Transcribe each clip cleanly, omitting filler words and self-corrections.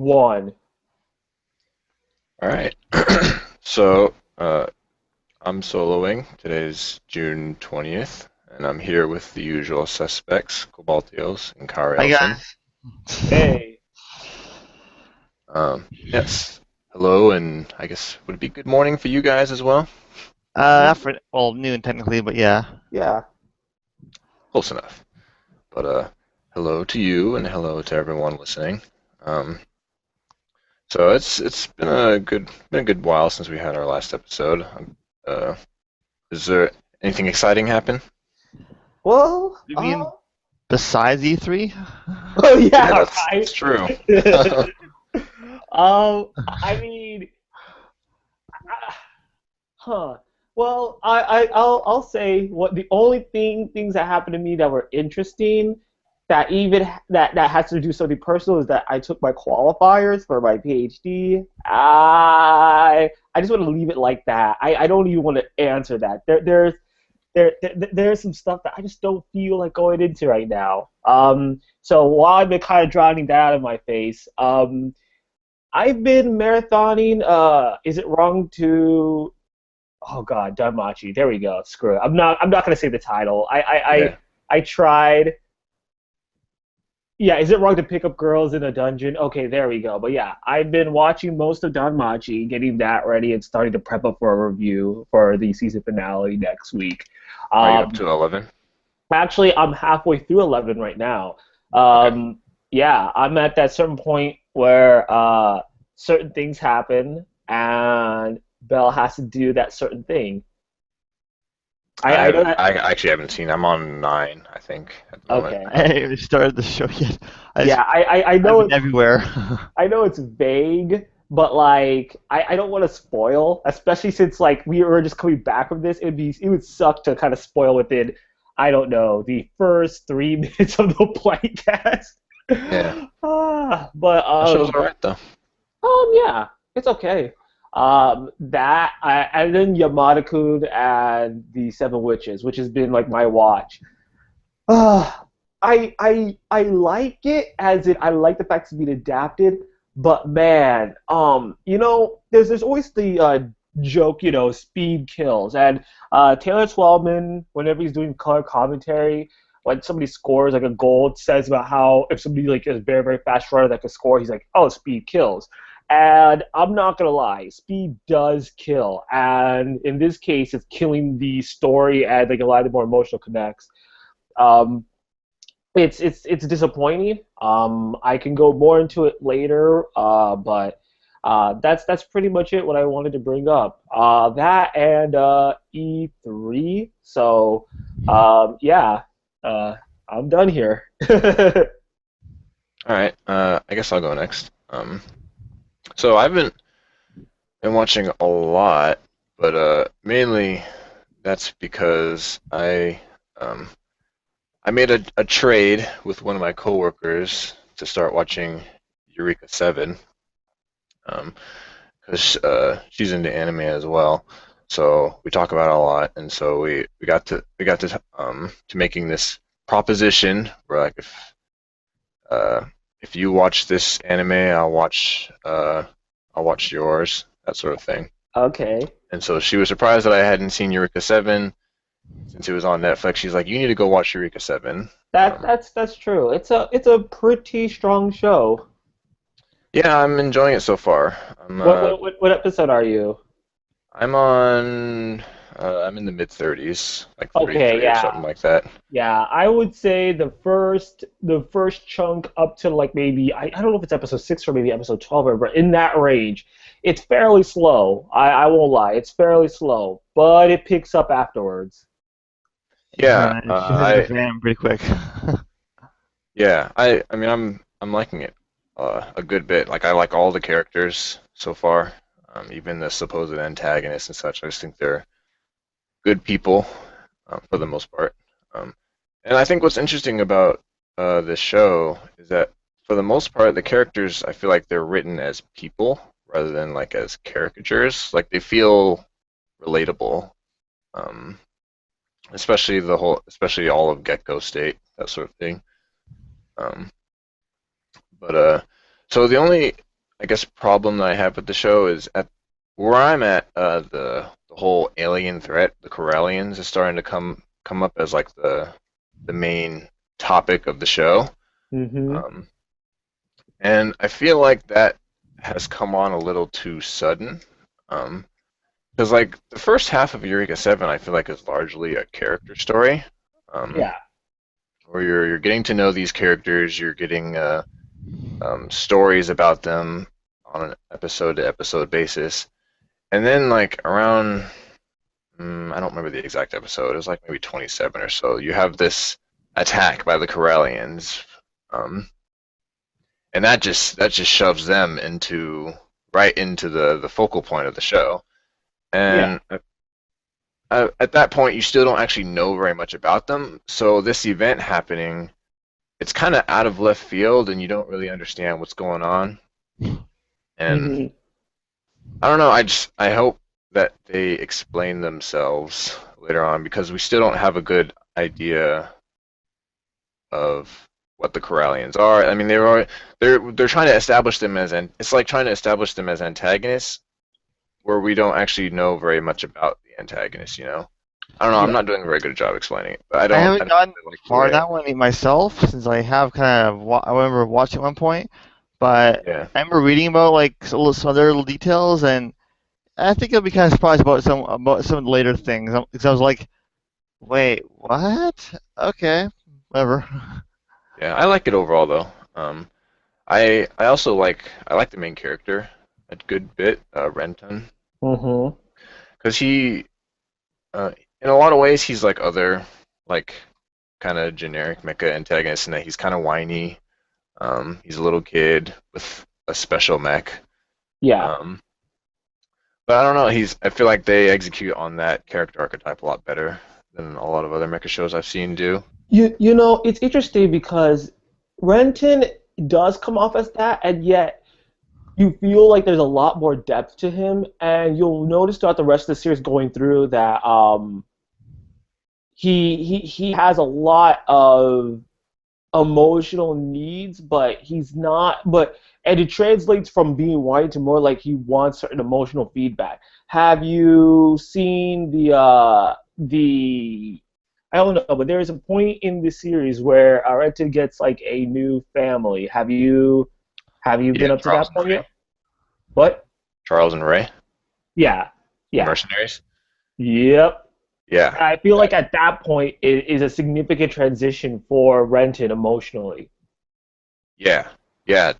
One. All right. So, I'm soloing. Today's June 20th, and I'm here with the usual suspects, Cobaltios and Hi Karielson. guys. Hey. Yes. Hello, and I guess would it be good morning for you guys as well? Well, noon technically, but yeah. Yeah. Close enough. But hello to you, and hello to everyone listening. Um, so it's been a good while since we had our last episode. Uh, is there anything exciting happen? Well, You mean besides E3? oh Yeah, yeah, that's right. true. I mean, huh. Well, I'll say what the only things that happened to me that were interesting that that has to do something personal is that I took my qualifiers for my PhD. I just want to leave it like that. I don't even want to answer that. There's some stuff that I just don't feel like going into right now. So while I've been kind of drowning that out of my face, I've been marathoning. Is it wrong to? Oh God, Danmachi. There we go. Screw it. I'm not gonna say the title. Yeah. I tried. Yeah, is it wrong to pick up girls in a dungeon? Okay, there we go. But yeah, I've been watching most of Danmachi, getting that ready, and starting to prep up for a review for the season finale next week. Are you up Um, to 11? Actually, I'm halfway through 11 right now. Okay. Yeah, I'm at that certain point where certain things happen, and Belle has to do that certain thing. I know that. I actually haven't seen. I'm on 9, I think, at the moment. Okay. I haven't even started the show yet. Yeah, I I've know been it's everywhere. I know it's vague, but like I don't want to spoil, especially since like we were just coming back from this. It would suck to kind of spoil within I don't know the first 3 minutes of the Plightcast. Yeah. But That show's alright though. yeah, it's okay. That and then Yamada-kun and the Seven Witches, which has been like my watch. Uh, I like it as I like the fact it's being adapted, but man, there's always the joke, speed kills, and Taylor Twellman, whenever he's doing color commentary, when somebody scores like a goal, it says about how if somebody like is a very very fast runner that can score, he's like, oh, speed kills. And I'm not gonna lie, speed does kill, and in this case, it's killing the story and like a lot of the more emotional connects. Um, it's disappointing. I can go more into it later, but that's pretty much it. What I wanted to bring up. That and E3. So yeah, uh, I'm done here. Alright, I guess I'll go next. So I've been watching a lot, but mainly that's because um I made a trade with one of my coworkers to start watching Eureka 7, because she's into anime as well. So we talk about it a lot, and so we got to making this proposition where like uh, if you watch this anime, I'll watch yours, that sort of thing. Okay, And so she was surprised that I hadn't seen Eureka 7 since it was on Netflix. She's like, "You need to go watch Eureka 7." that's true. It's a pretty strong show. Yeah, I'm enjoying it so far. What episode are you? I'm in the mid 30s, like Okay, 33 or yeah. something like that. Yeah, I would say the first chunk up to like maybe I don't know if it's episode 6 or maybe episode 12, but in that range, it's fairly slow. I won't lie, it's fairly slow, but it picks up afterwards. Yeah, She hits the fan pretty quick. I mean, I'm liking it a good bit. Like I like all the characters so far, even the supposed antagonists and such. I just think they're good people for the most part. Um, and I think what's interesting about this show is that for the most part, the characters I feel like they're written as people rather than like as caricatures. Like they feel relatable, um, especially all of Gecko State, that sort of thing. Um, but so the only I guess problem that I have with the show is at where I'm at. The whole alien threat, the Corellians, is starting to come up as like the main topic of the show. Mm-hmm. Um, and I feel like that has come on a little too sudden. Because like the first half of Eureka 7, I feel like is largely a character story. Um, Yeah. where you're getting to know these characters, you're getting stories about them on an episode to episode basis. And then like around I don't remember the exact episode. It was like maybe 27 or so. You have this attack by the Corellians, um, and that just shoves them into right into the focal point of the show. Yeah. And at that point, you still don't actually know very much about them. So this event happening, it's kind of out of left field, and you don't really understand what's going on. And Mm-hmm. I don't know. I hope that they explain themselves later on because we still don't have a good idea of what the Corellians are. I mean, they're trying to establish them as it's like trying to establish them as antagonists where we don't actually know very much about the antagonists. I don't know. I'm Yeah. not doing a very good job explaining it, but I I don't. I haven't don't gotten really like the far in way. that one myself, since I have kind of I remember watching at one point, but Yeah. I remember reading about like some other little details, and I think I'll be kind of surprised about some of the later things, because I was like, wait, what? Okay, whatever. Yeah. I like it overall though. I also like the main character a good bit, Renton, Mm-hmm. because in a lot of ways, he's like other, like, kind of generic mecha antagonists in that he's kind of whiny. He's a little kid with a special mech. Yeah. Um, but I don't know. I feel like they execute on that character archetype a lot better than a lot of other mecha shows I've seen do. You know, it's interesting because Renton does come off as that, and yet you feel like there's a lot more depth to him, and you'll notice throughout the rest of the series going through that he has a lot of emotional needs, but he's not. But and it translates from being white to more like he wants certain emotional feedback. Have you seen the I don't know, but there is a point in the series where Areta gets like a new family. Have you Yeah, been up to Charles that and point Ray. yet? What? Charles and Ray, Yeah, the yeah, mercenaries. yep. Yeah, I feel that, like at that point it is a significant transition for Renton emotionally. yeah, yeah.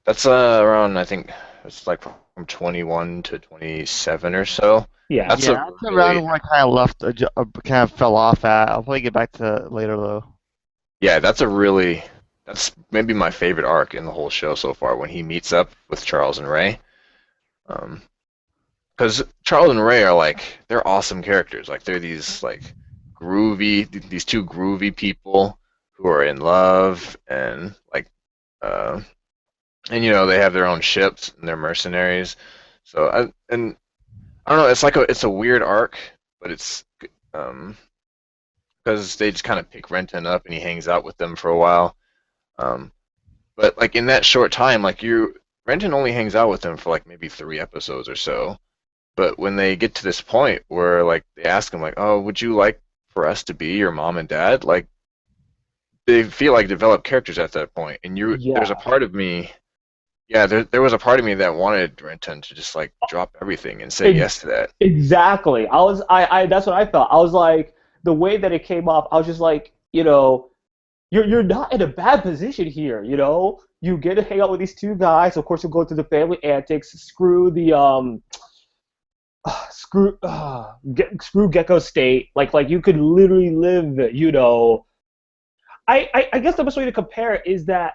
That's around. I think it's like from 21 to 27 or so. Yeah. That's a Yeah, that's really around where I kind of kind of fell off at. I'll probably get back to it later though. Yeah, that's maybe my favorite arc in the whole show so far when he meets up with Charles and Ray. Um, because Charles and Ray are like they're awesome characters. Like they're these like these two groovy people who are in love and like uh and they have their own ships and they're mercenaries. So and I don't know, it's a weird arc, but it's um because they just kind of pick Renton up and he hangs out with them for a while. Um, But like in that short time, like Renton only hangs out with them for like maybe 3 episodes or so. But when they get to this point where like they ask him like, "Oh, would you like for us to be your mom and dad?" Like they feel like developed characters at that point. And there's a Yeah. part of me, yeah, there was a part of me that wanted Renton to just like drop everything and say Ex- yes to that. exactly. I that's what I felt. I was like the way that it came off. I was just like, you're not in a bad position here. You get to hang out with these two guys. Of course, you go through the family antics. Screw Gecko State. Like you could literally live. I guess the best way to compare it is that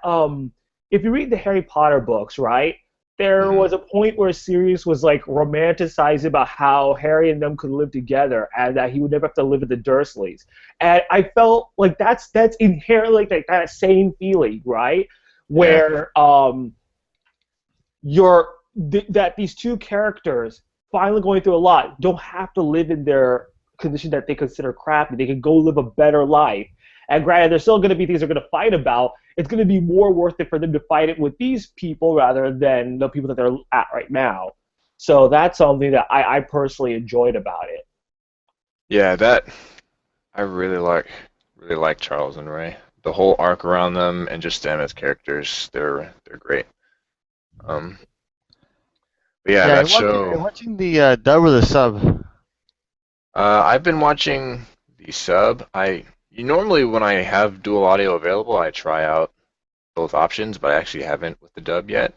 if you read the Harry Potter books, right? There Hmm. was a point where Sirius was like romanticizing about how Harry and them could live together and that he would never have to live with the Dursleys. And I felt like that's inherently like that same feeling, right? Yeah. Where that these two characters finally going through a lot don't have to live in their condition that they consider crappy. They can go live a better life. And granted, there's still going to be things they're going to fight about. It's going to be more worth it for them to fight it with these people rather than the people that they're at right now. So that's something that I personally enjoyed about it. Yeah, that I really like Charles and Ray. The whole arc around them and just them as characters, they're great. Um, but yeah, Yeah, that I'm show. watching the dub or the sub. I've been watching the sub. You normally when I have dual audio available, I try out both options, but I actually haven't with the dub yet.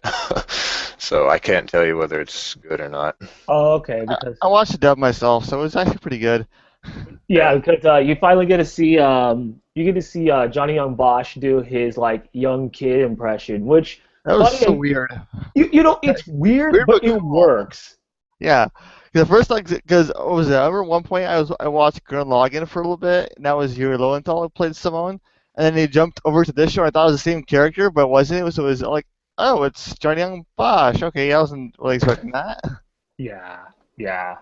So I can't tell you whether it's good or not. Oh, okay, I, because I watched the dub myself, so it was actually pretty good. yeah, Yeah. because you finally get to see Johnny Young Bosch do his like young kid impression, which That was so funny weird. you know it's weird, Weird but but it cool. works. Yeah. The first like because what was it? I remember one point I watched Gurren Lagann for a little bit, and that was Yuri Lowenthal who played Simone, and then he jumped over to this show. I thought it was the same character, but it wasn't. It was like, oh, it's Johnny Young Bosch. Okay, I wasn't really expecting that. Yeah, yeah.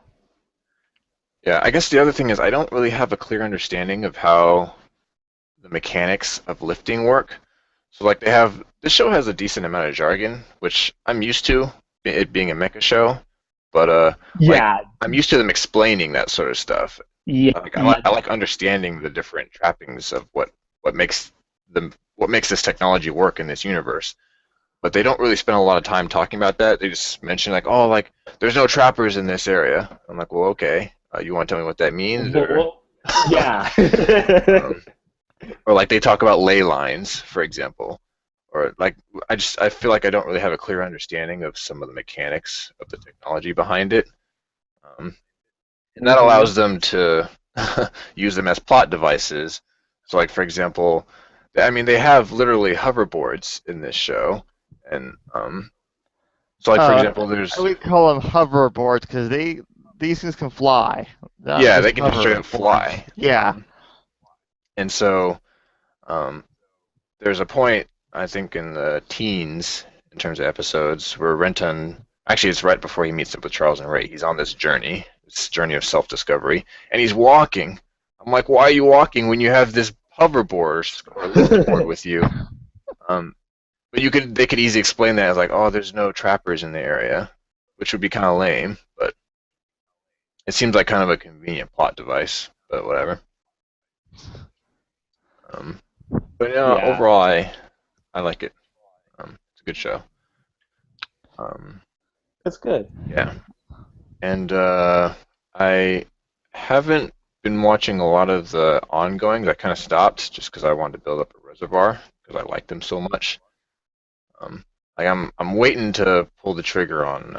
Yeah, I guess the other thing is I don't really have a clear understanding of how the mechanics of lifting work. So like this show has a decent amount of jargon, which I'm used to, it being a mecha show, but like Yeah, I'm used to them explaining that sort of stuff. yeah, Like yeah. I like understanding the different trappings of what makes what makes this technology work in this universe. But they don't really spend a lot of time talking about that. They just mention like, oh, like there's no trappers in this area. I'm like, well, okay. You want to tell me what that means, or Well, yeah. um, or like they talk about ley lines, for example, or like I feel like I don't really have a clear understanding of some of the mechanics of the technology behind it, um, and that hmm allows them to use them as plot devices. So, like for example, I mean they have literally hoverboards in this show, and so like for Uh, example, I there's would call them hoverboards because these things can fly, not yeah just they can straight up hoverboards. fly, Yeah. and so um, there's a point I think in the teens in terms of episodes where Renton actually it's right before he meets up with Charles and Ray. He's on this journey of self-discovery, and he's walking. I'm like, why are you walking when you have this hoverboard or lift board with you? Um, but they could easily explain that as like, oh, there's no trappers in the area, which would be kind of lame, but it seems like kind of a convenient plot device. But whatever. Um, but Yeah, overall, I like it. It's a good show. Um, that's good. yeah. And I haven't been watching a lot of the ongoings. I kind of stopped just because I wanted to build up a reservoir because I like them so much. Um, like I'm waiting to pull the trigger on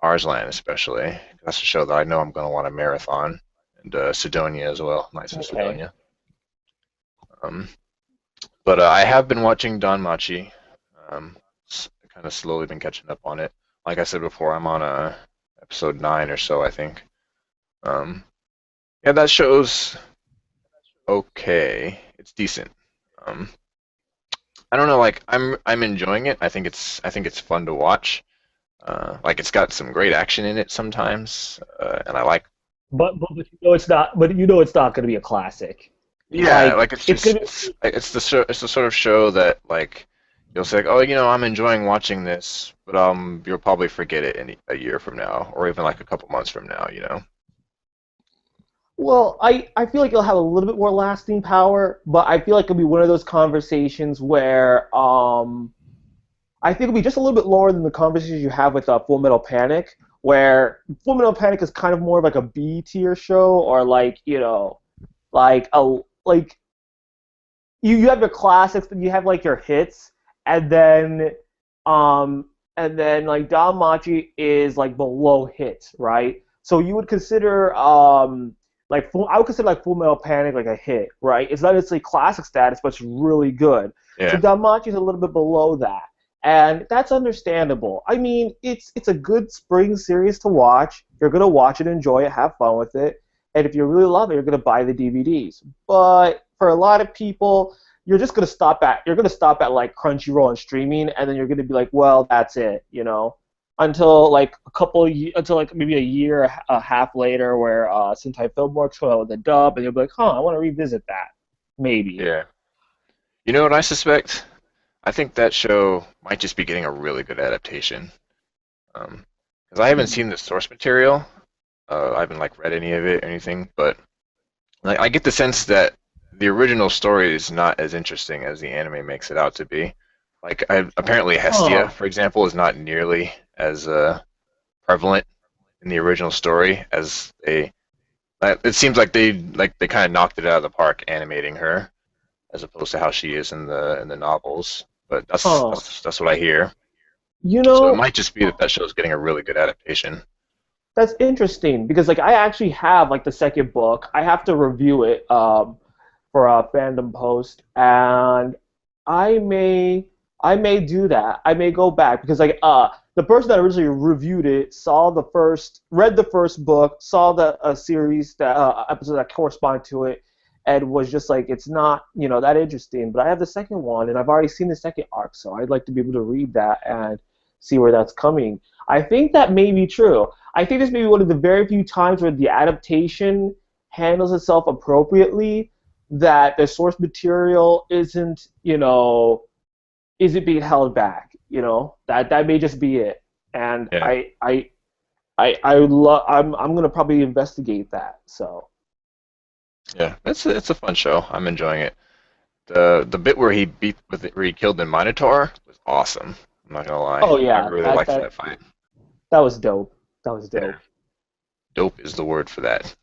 Arslan especially. That's a show that I know I'm going to want to marathon, and Sidonia as well. Knights of Okay. Sidonia. Um, but I have been watching Don Machi. Um, kind of slowly been catching up on it. Like I said before, I'm on episode 9 or so, I think. Um, yeah, that show's okay. It's decent. Um, I don't know, like I'm enjoying it. I think it's fun to watch. Like it's got some great action in it sometimes, and I like. But you know it's not. But you know it's not going to be a classic. Yeah, Like like it's it's going just to be. it's the sort of show that like you'll say like, oh, I'm enjoying watching this, but you'll probably forget it in a year from now, or even like a couple months from now. Well, I feel like it'll have a little bit more lasting power, but I feel like it'll be one of those conversations where I think it'll be just a little bit lower than the conversations you have with Full Metal Panic, where Full Metal Panic is kind of more of like a B tier show, or like like a like you have your classics, but you have like your hits, and then like Don Machi is like below hits, right? So you would consider I would consider like Full Metal Panic like a hit, right? It's not necessarily classic status, but it's really good. So Yeah, Don Machi is a little bit below that, and that's understandable. I mean, it's a good spring series to watch. You're gonna watch it, enjoy it, have fun with it, and if you really love it, you're gonna buy the DVDs. But for a lot of people, you're gonna stop at like Crunchyroll and streaming, and then you're gonna be like, well, that's it, until like until like maybe a year a half later, where Sentai Filmworks come out with a dub, and you'll be like, huh, I want to revisit that, maybe. yeah. You know what I suspect? I think that show might just be getting a really good adaptation. Because I haven't Hmm. seen the source material. I haven't like read any of it or anything, but like I get the sense that the original story is not as interesting as the anime makes it out to be. Apparently Hestia, Huh. for example, is not nearly as prevalent in the original story as they. It seems like they kind of knocked it out of the park animating her, as opposed to how she is in the novels. But that's Huh. that's that's what I hear. You So it know, might just be that that show is getting a really good adaptation. that's interesting because like I actually have like the second book. I have to review it for a fandom post, and I may I may do that. I may go back because like the person that originally reviewed it saw read the first book, saw the series that episode that corresponded to it, and was just like it's not that interesting. But I have the second one, and I've already seen the second arc, so I'd like to be able to read that and see where that's coming. I think that may be true. I think this may be one of the very few times where the adaptation handles itself appropriately, that the source material isn't being held back. That may just be it. And Yeah, I'm gonna probably investigate that. So. yeah, it's a fun show. I'm enjoying it. The bit where where he killed the Minotaur was awesome. I'm not gonna lie. Oh I yeah, really that liked that that fight. that was dope. That was Yeah, dope. dope is the word for that.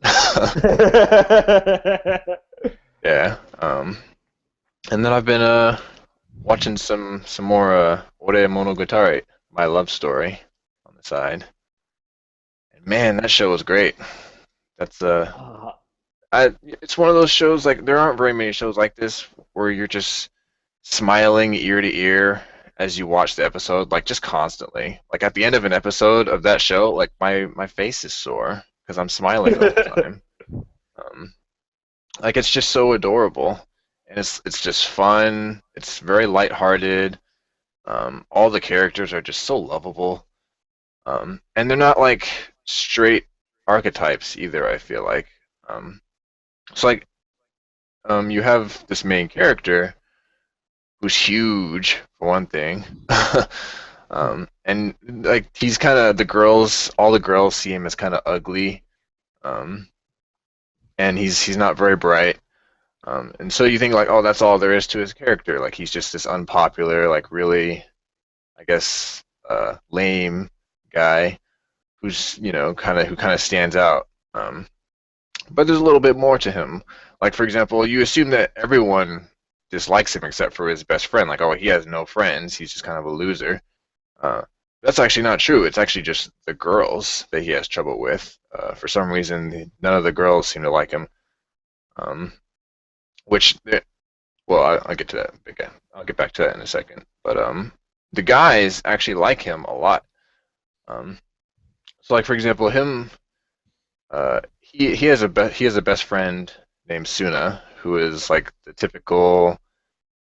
Yeah. And then I've been watching some more Ore Monogatari, My Love Story, on the side. And man, that show was great. That's uh, it's one of those shows like there aren't very many shows like this where you're just smiling ear to ear as you watch the episode, like just constantly. Like at the end of an episode of that show, like my face is sore because I'm smiling the whole time. Um, like it's just so adorable, and it's just fun. It's very lighthearted. All the characters are just so lovable, and they're not like straight archetypes either. I feel like it's like you have this main character who's huge for one thing. And like he's kind of all the girls see him as kind of ugly, um, and he's not very bright. And so you think like, oh, that's all there is to his character. Like he's just this unpopular, like really, I guess, lame guy who's who kind of stands out. But there's a little bit more to him. Like for example, you assume that everyone dislikes him except for his best friend. Like, oh, he has no friends. He's just kind of a loser. Uh, that's actually not true. It's actually just the girls that he has trouble with. For some reason, none of the girls seem to like him. Um, which, well, I'll get to that again. I'll get back to that in a second. But the guys actually like him a lot. Um, so, like for example, he has a best friend named Suna, who is like the typical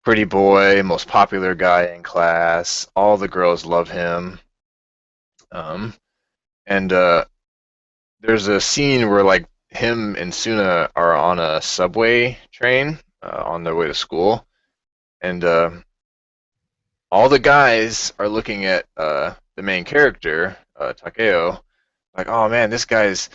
pretty boy, most popular guy in class. All the girls love him. Um, and there's a scene where like him and Suna are on a subway train on their way to school, and all the guys are looking at the main character, Takeo, like, oh man, this guy's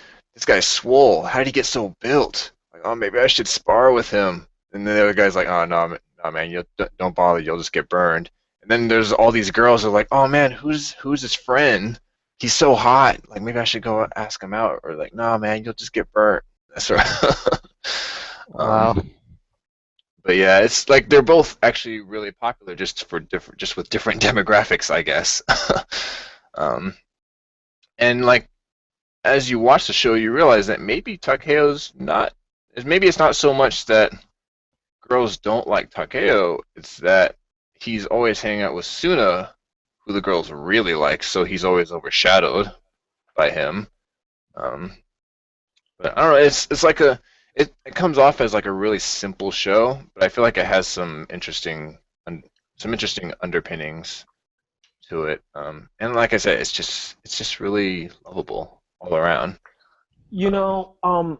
swole. How did he get so built? Like, oh, maybe I should spar with him. And then the other guy's like, oh no, man, you don't bother. You'll just get burned. And then there's all these girls who are like, oh man, who's his friend? He's so hot. Like maybe I should go ask him out. Or like, no, man, you'll just get burnt. That's right. um, Wow. but yeah, it's like they're both actually really popular, just with different demographics, I guess. um, and like as you watch the show, you realize that maybe it's not so much that girls don't like Takeo, it's that he's always hanging out with Suna, who the girls really like, so he's always overshadowed by him. Um, but I don't know, it's like it comes off as like a really simple show, but I feel like it has some interesting underpinnings to it. And like I said, it's just really lovable all around. you Um, know, um,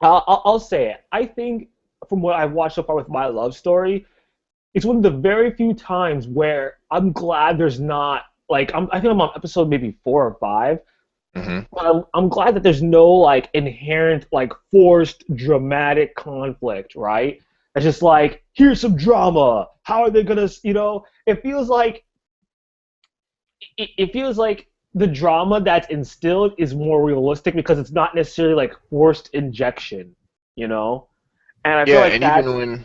I'll say it. I think from what I've watched so far with My Love Story, it's one of the very few times where I'm glad there's not like I think I'm on episode maybe 4 or 5. Hmm. But I'm glad that there's no like inherent like forced dramatic conflict, right? It's just like here's some drama. How are they gonna, It feels like it feels like the drama that's instilled is more realistic because it's not necessarily like forced injection, you know. And I feel Yeah, like and even that. when,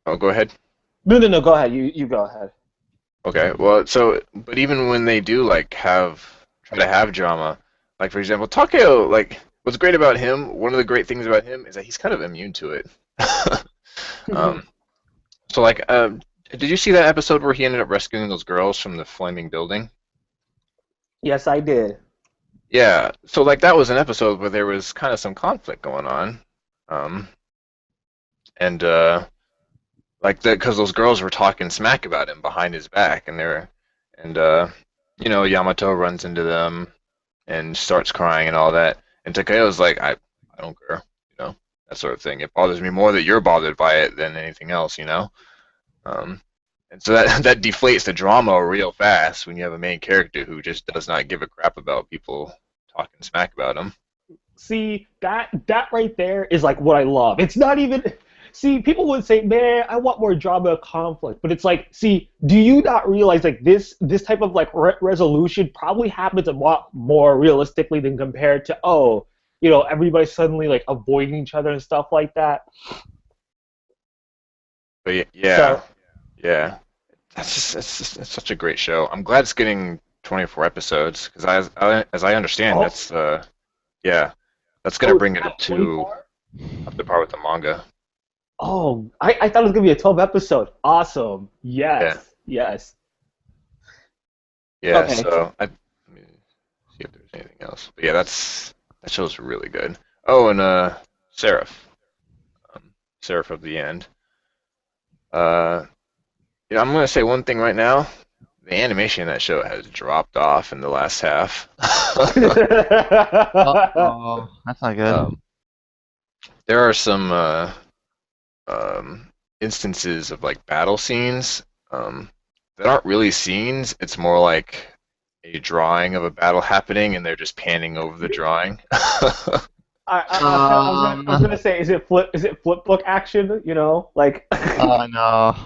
oh, go ahead. No, no, no. Go ahead. You go ahead. Okay, well, so, but even when they do like try to have drama, like for example, Takeo, like what's great about him, one of the great things about him is that he's kind of immune to it. Um, so like, did you see that episode where he ended up rescuing those girls from the flaming building? Yes, I did. Yeah, so like that was an episode where there was kind of some conflict going on, um, and like that because those girls were talking smack about him behind his back, and Yamato runs into them and starts crying and all that. And Takeo's like, I don't care, that sort of thing. It bothers me more that you're bothered by it than anything else. Um, and so that that deflates the drama real fast when you have a main character who just does not give a crap about people talking smack about him. See, that right there is like what I love. It's not even. See, people would say, "Man, I want more drama, conflict," but it's like, see, do you not realize like this type of like resolution probably happens a lot more realistically than compared to everybody suddenly like avoiding each other and stuff like that. But yeah, So, yeah, it's such a great show. I'm glad it's getting 24 episodes because as I understand, oh, yeah, that's gonna oh, it's bring it at 24. up to par with the manga. Oh, I thought it was gonna be a 12 episode. Awesome. Yeah, Yes, yes. yeah. Okay. So let me see if there's anything else. But yeah, that show's really good. Oh, and Seraph, Seraph of the End. Uh, I'm gonna say one thing right now. The animation in that show has dropped off in the last half. Oh, that's not good. um, there are some instances of like battle scenes that aren't really scenes. It's more like a drawing of a battle happening, and they're just panning over the drawing. I was gonna say, is it flip book action? Like. Oh no.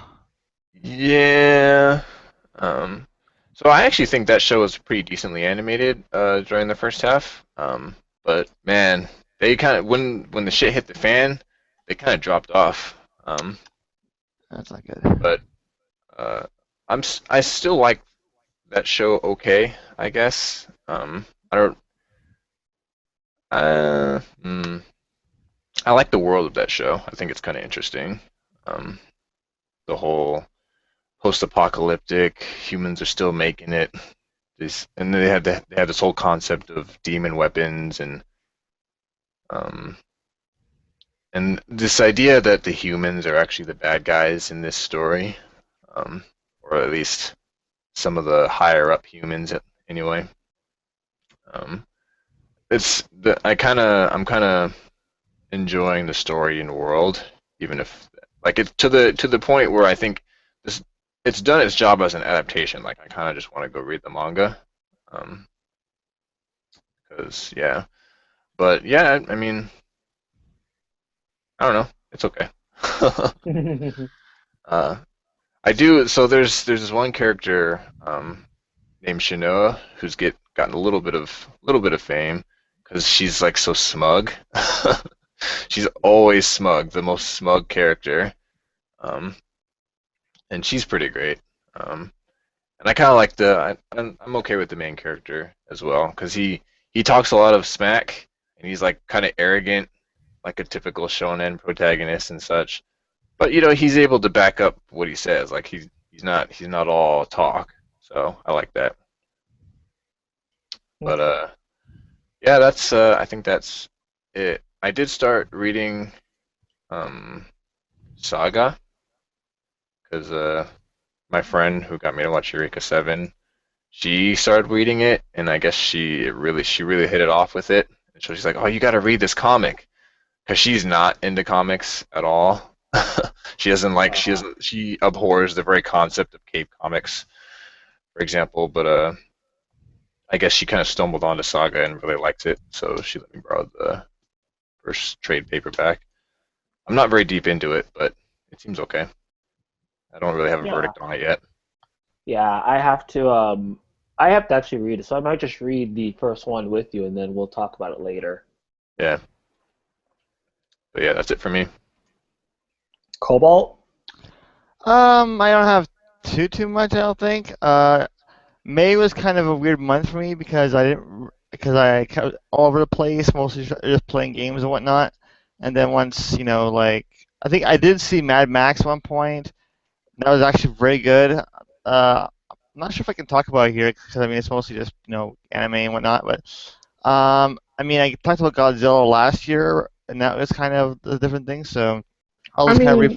Yeah. Um, so I actually think that show was pretty decently animated during the first half. But man, they kind of when the shit hit the fan, they kind of dropped off. That's not good. But uh, I still like that show. Okay, I guess. I don't. Uh, mm, I like the world of that show. I think it's kind of interesting. Um, the whole post-apocalyptic humans are still making it. And they had this whole concept of demon weapons um, and this idea that the humans are actually the bad guys in this story, um, or at least some of the higher up humans anyway. Um, I'm kind of enjoying the story and world, even if like it's to the point where I think this it's done its job as an adaptation. Like I kind of just want to go read the manga, um, because yeah. But yeah, I mean, I don't know. It's okay. uh, I do. So there's this one character named Shinoa who's gotten a little bit of fame because she's like so smug. She's always smug, the most smug character, um, and she's pretty great. Um, and I kind of like I'm okay with the main character as well because he talks a lot of smack and he's like kind of arrogant, like a typical shonen protagonist and such. But he's able to back up what he says. Like he's not all talk. So I like that. But yeah, that's I think that's it. I did start reading um Saga because my friend who got me to watch Eureka 7, she started reading it and I guess she really hit it off with it. And so she's like, "Oh, you got to read this comic." Because she's not into comics at all. She doesn't like Uh, she abhors the very concept of Cape Comics, for example. But I guess she kind of stumbled onto Saga and really liked it, so she let me borrow the first trade paperback. I'm not very deep into it, but it seems okay. I don't really have a yeah, verdict on it yet. yeah. I have to actually read it, so I might just read the first one with you, and then we'll talk about it later. Yeah, but yeah, that's it for me. Cobalt. I don't have too much. I don't think. May was kind of a weird month for me because I kept all over the place, mostly just playing games and whatnot. And then once, like I think I did see Mad Max one point. That was actually very good. I'm not sure if I can talk about it here because I mean it's mostly just anime and whatnot. But I mean I talked about Godzilla last year, and that was kind of a different thing. So I'll I just kind of mean,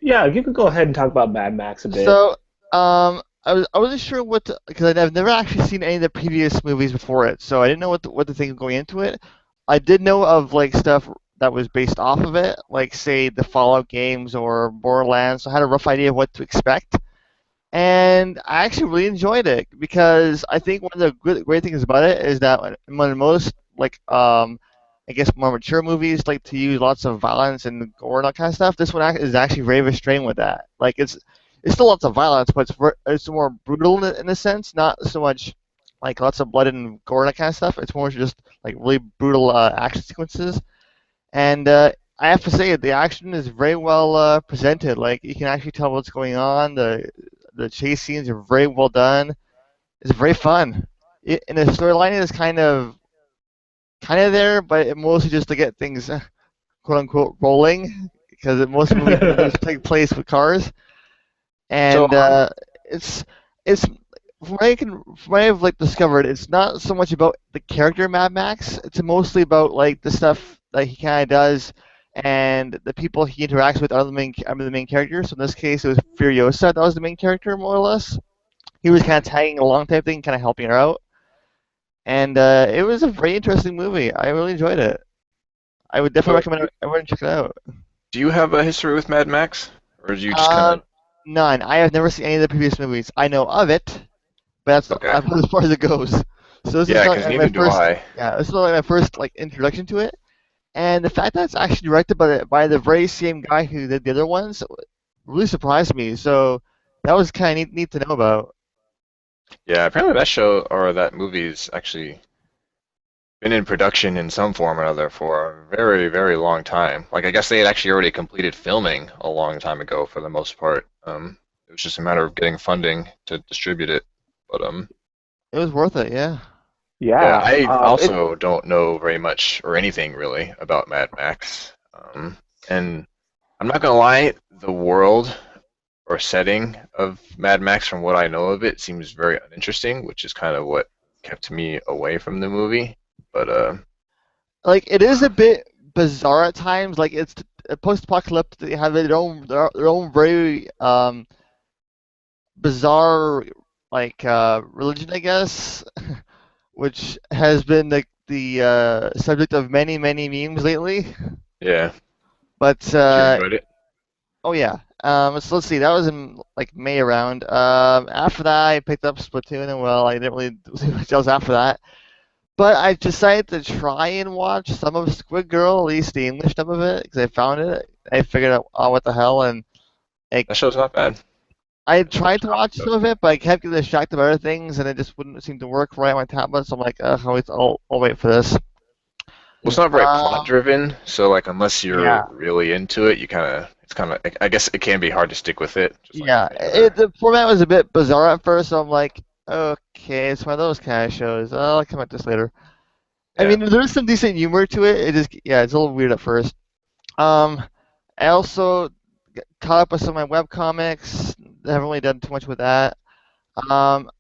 yeah, you could go ahead and talk about Mad Max a bit. So, I wasn't sure what to, because I've never actually seen any of the previous movies before it, so I didn't know what to think going into it. I did know of like stuff that was based off of it, like say the Fallout games or Borderlands. So I had a rough idea of what to expect, and I actually really enjoyed it because I think one of the great things about it is that when most like I guess more mature movies like to use lots of violence and gore and that kind of stuff. This one is actually very restrained with that. Like it's still lots of violence, but it's more brutal in a sense, not so much like lots of blood and gore and that kind of stuff. It's more just like really brutal action sequences, and I have to say the action is very well presented. Like you can actually tell what's going on. The chase scenes are very well done. It's very fun. And the storyline is kind of there, but it mostly just to get things quote unquote rolling because most movies just take place with cars, So, and it's from what I've like discovered, it's not so much about the character Mad Max. It's mostly about like the stuff that he kind of does and the people he interacts with are the main characters. So in this case, it was Furiosa that was the main character more or less. He was kind of tagging along type thing, kind of helping her out, and it was a very interesting movie. I really enjoyed it. I would definitely so recommend everyone check it out. do you have a history with Mad Max, or do you just kind of Um, None. I have never seen any of the previous movies. I know of it, but that's okay? about as far as it goes. So this is Yeah, not because like my neither do first, I. yeah, this is not like my first like introduction to it. And the fact that it's actually directed by the very same guy who did the other ones really surprised me. So that was kind of neat to know about. Yeah, apparently that show or that movie's actually been in production in some form or another for a very, very long time. Like I guess they had actually already completed filming a long time ago for the most part. It was just a matter of getting funding to distribute it. But It was worth it, yeah. yeah, Yeah. I also don't know very much or anything really about Mad Max. And I'm not gonna lie, the world or setting of Mad Max, from what I know of it, seems very uninteresting, which is kind of what kept me away from the movie. But Like it is a bit bizarre at times. Like it's a post-apocalyptic. They have their own very bizarre like religion, I guess, which has been the subject of many memes lately. yeah, But you enjoyed it. oh yeah. So let's see. That was in like May around. After that, I picked up Splatoon, and well, I didn't really do much else after that. But I decided to try and watch some of Squid Girl, at least the English dub of it, because I found it. I figured out, oh, what the hell, and I, That show's not bad. I It's like tried a to comic watch some book. of it, but I kept getting distracted by other things, and it just wouldn't seem to work right on my tablet. So I'm like, I'll wait for this. Well, it's not very plot Um, driven, so like unless you're yeah, really into it, you kind of I guess it can be hard to stick with it, just like yeah. any other. The format was a bit bizarre at first, so I'm like, okay, it's one of those kind of shows. I'll come at this later. I Yeah. mean, there's some decent humor to it. It just, yeah, it's a little weird at first. Um, I also caught up with some of my web comics. I haven't really done too much with that. Um,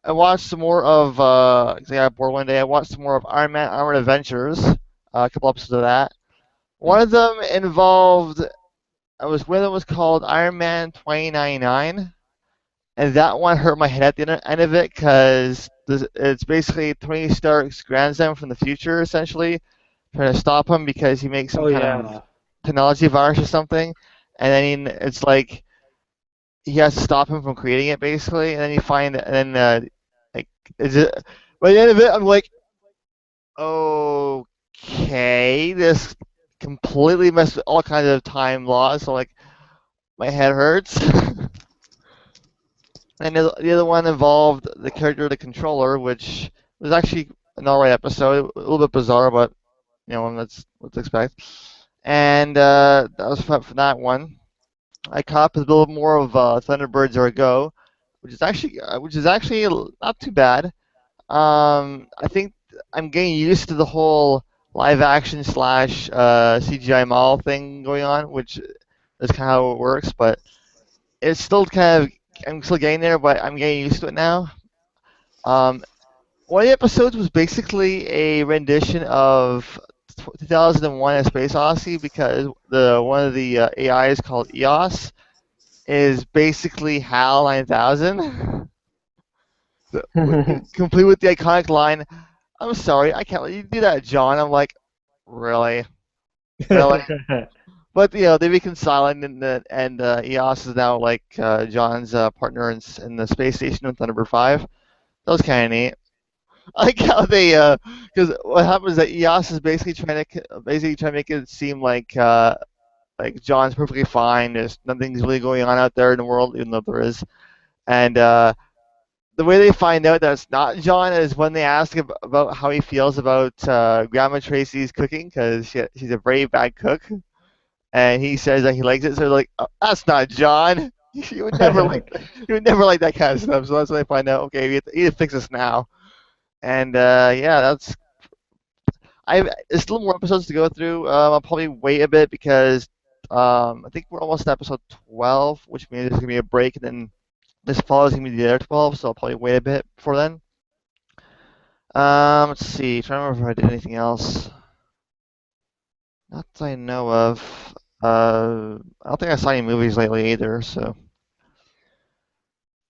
I watched some more of, 'cause I got bored one day. I watched some more of Iron Man Armored Adventures. A couple episodes of that. Hmm. One of them involved. One of them was called Iron Man 2099, and that one hurt my head at the end of it because it's basically Tony Stark's grandson from the future, essentially, trying to stop him because he makes some Oh kind of yeah. technology virus or something. and then it's like he has to stop him from creating it basically, and then you find and then like is it by the end of it I'm like, okay, this completely messed with all kinds of time laws, so like my head hurts. And the other one involved the character of the controller, which was actually an alright episode, a little bit bizarre, but that's what to expect. And that was fun for that one. I caught up a little more of Thunderbirds Are Go, which is actually not too bad. I think I'm getting used to the whole live action slash CGI model thing going on, which is kind of how it works. But it's still kind of I'm still getting there, but I'm getting used to it now. Um, One of the episodes was basically a rendition of 2001: A Space Odyssey because the one of the AIs called EOS is basically HAL 9000, complete with the iconic line, "I'm sorry, I can't let you do that, John." I'm like, really, really. But they reconcile, and EOS is now like John's partner in the space station with Thunderbird 5. That was kind of neat. I like how they, because what happens is that EOS is basically trying to make it seem like John's perfectly fine. There's nothing's really going on out there in the world, even though there is. And the way they find out that it's not John is when they ask him about how he feels about Grandma Tracy's cooking, because she's a very bad cook, and he says that he likes it. So they're like, oh, "That's not John. You would never like that kind of stuff." So that's when they find out. Okay, we need to fix this now. And yeah, there's still more episodes to go through. I'll probably wait a bit because I think we're almost at episode 12, which means there's gonna be a break, and then this fall is gonna be the other 12, so I'll probably wait a bit before then. Let's see. Trying to remember if I did anything else. Not that I know of. I don't think I saw any movies lately either. So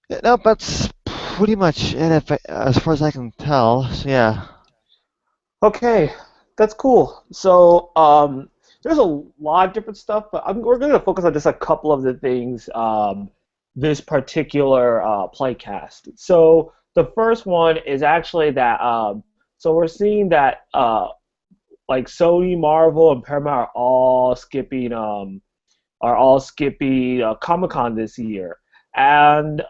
yeah, nope, that's pretty much it as far as I can tell. So yeah. Okay, that's cool. So, there's a lot of different stuff, but we're going to focus on just a couple of the things this particular playcast. So, the first one is actually that. So we're seeing that like Sony, Marvel, and Paramount are all skipping Comic Con this year, and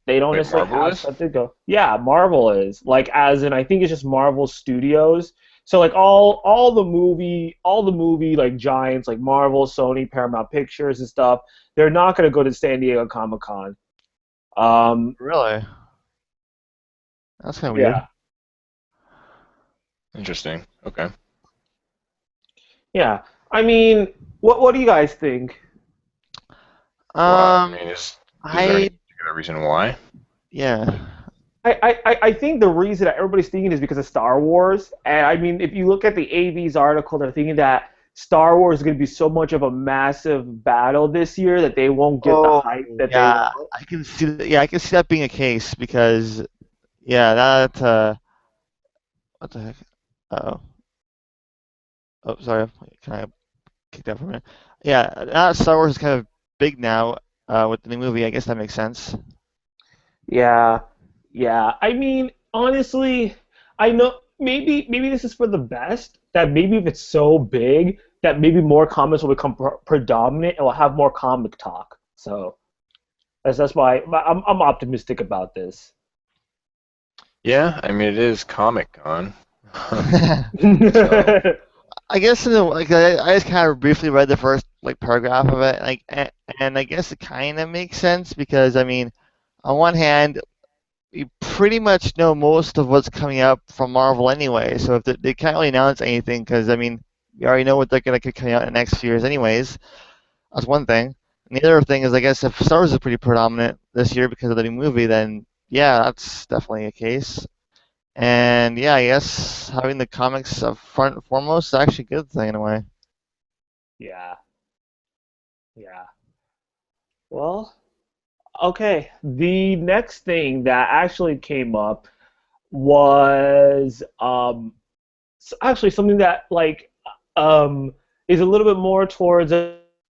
they don't Wait, necessarily Marvel have is? something to go. Yeah, Marvel is like as in I think it's just Marvel Studios. So like all the movie like giants like Marvel, Sony, Paramount Pictures and stuff, they're not gonna go to San Diego Comic Con. Um, Really? That's kind of weird. yeah, Interesting. Okay. yeah. I mean, what do you guys think? Well, I Um, mean, is there any I particular reason why? yeah. I think the reason that everybody's thinking is because of Star Wars. And I mean, if you look at the AV's article, they're thinking that Star Wars is going to be so much of a massive battle this year that they won't get the Oh, hype that they yeah. want. I can see that. Yeah, I can see that being a case because yeah, that what the heck? Oh, oh, sorry. Can I kick that for a minute? Yeah, now that Star Wars is kind of big now with the new movie. I guess that makes sense. Yeah, yeah. I mean, honestly, I know maybe this is for the best. That maybe if it's so big that maybe more comics will become predominant and we'll have more comic talk. So that's why I'm optimistic about this. Yeah, I mean, it is Comic Con. So, I guess I just kind of briefly read the first like paragraph of it, and I guess it kind of makes sense because I mean, on one hand, you pretty much know most of what's coming up from Marvel anyway. So if they can't really announce anything, because I mean, we already know what they're gonna get coming out in the next few years anyways. That's one thing. And the other thing is, I guess if Star Wars is pretty predominant this year because of the new movie, then yeah, that's definitely a case. And yeah, I guess having the comics up front and foremost is actually a good thing in a way. Yeah, yeah. Well, okay. The next thing that actually came up was actually something that like is a little bit more towards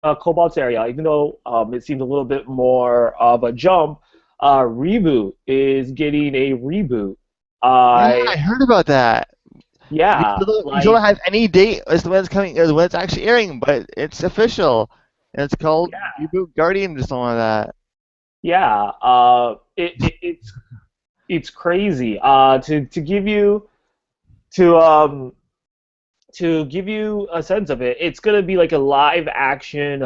Cobalt's area, even though it seems a little bit more of a jump, Reboot is getting a reboot. Yeah, I I heard about that. Yeah, You don't like have any date as to when it's coming, or when it's actually airing, but it's official. And it's called yeah, Reboot Guardian or something like that. yeah. It's crazy. To um to give you a sense of it, it's gonna be like a live action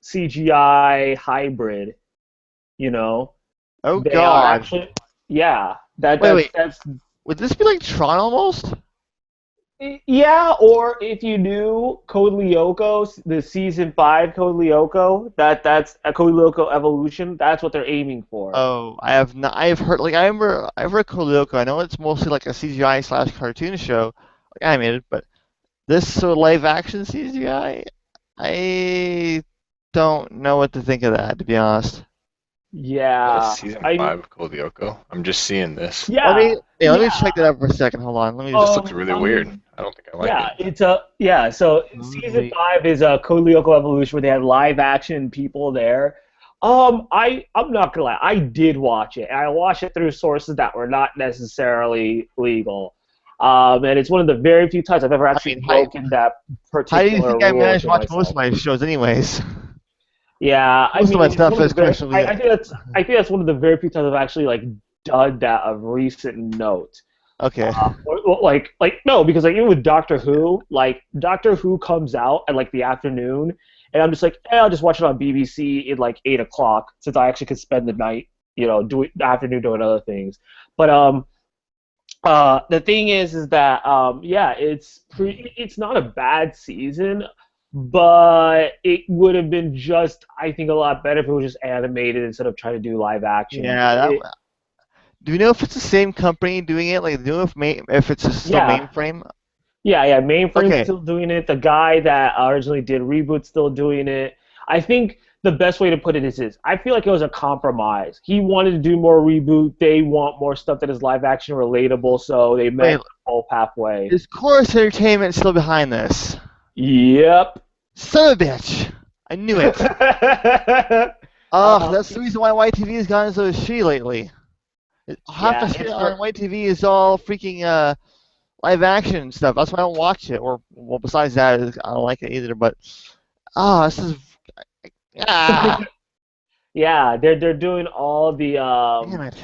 CGI hybrid. You know, Oh they are God. actually yeah. That Wait, that's wait. that's Would this be like Tron almost? Yeah, or if you knew Code Lyoko, the season 5 Code Lyoko, that's a Code Lyoko evolution. That's what they're aiming for. Oh, I have not. I have heard like I've heard Koloko. I know it's mostly like a CGI slash cartoon show, like animated, but this sort of live action CGI, I don't know what to think of that, to be honest. Yeah, Season I 5 of Code Lyoko. I'm just seeing this. yeah, Let me check yeah. that out for a second. Hold on. Let me This just. looks really I weird. mean, I don't think I like yeah, it. it's a yeah. So season Movie. 5 is a Code Lyoko evolution where they had live action people there. I'm not gonna lie, I did watch it, and I watched it through sources that were not necessarily legal. And it's one of the very few times I've ever I actually mean, broken that how do you particular think I rule managed to to watch most of myself. my shows, anyways? Yeah, I Most of my mean, it's stuff one of is the very. questionably. I think that's one of the very few times I've actually like done that of recent note. Okay. No, because like even with Doctor Who, like Doctor Who comes out at like the afternoon, and I'm just like, I'll just watch it on BBC at like 8 o'clock since I actually could spend the night, doing the afternoon doing other things. But the thing is that yeah, it's not a bad season, but it would have been just I think a lot better if it was just animated instead of trying to do live action. Yeah. Do you know if it's the same company doing it? Like, do you know if it's still Yeah, mainframe? yeah. Mainframe's Okay. still doing it. The guy that originally did Reboot's still doing it. I think the best way to put it is this. I feel like it was a compromise. He wanted to do more Reboot. They want more stuff that is live action relatable, so they Wait. met both halfway. Is Chorus Entertainment still behind this? Yep. Son of a bitch! I knew it. Oh, um, that's the reason why YTV has gotten so shitty lately. Half the yeah, shit it's on for YTV is all freaking live action stuff. That's why I don't watch it. Or well, besides that, I don't like it either. But this is yeah. They're doing all the damn it.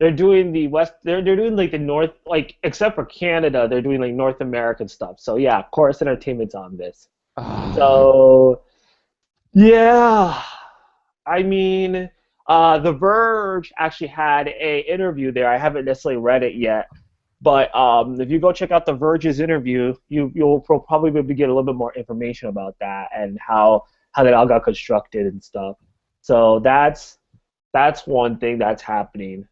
they're doing the west. They're doing like the north, like except for Canada, they're doing like North American stuff. So yeah, Chorus Entertainment's on this. Ah. So yeah, I mean, The Verge actually had a interview there. I haven't necessarily read it yet, but if you go check out The Verge's interview, you'll probably be able to get a little bit more information about that and how that all got constructed and stuff. So that's one thing that's happening.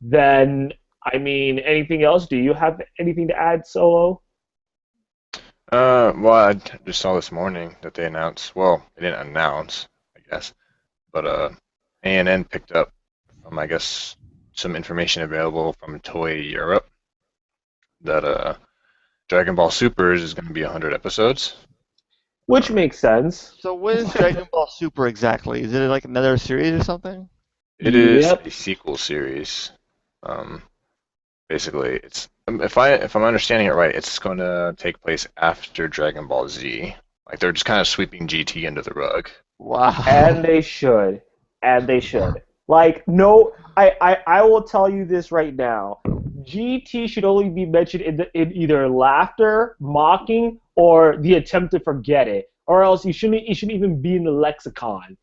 Then, I mean, anything else? Do you have anything to add, Solo? Well, I just saw this morning that they announced. Well, they didn't announce, I guess, but ANN picked up, I guess, some information available from Toei Europe that Dragon Ball Super is going to be 100 episodes. Which makes sense. So what is Dragon Ball Super exactly? Is it like another series or something? It is Yep. a sequel series. Um, Basically, it's if I'm understanding it right, it's going to take place after Dragon Ball Z. Like they're just kind of sweeping GT under the rug. Wow. And they should. And they should. Like, no, I will tell you this right now. GT should only be mentioned in either laughter, mocking, or the attempt to forget it. Or else you shouldn't even be in the lexicon.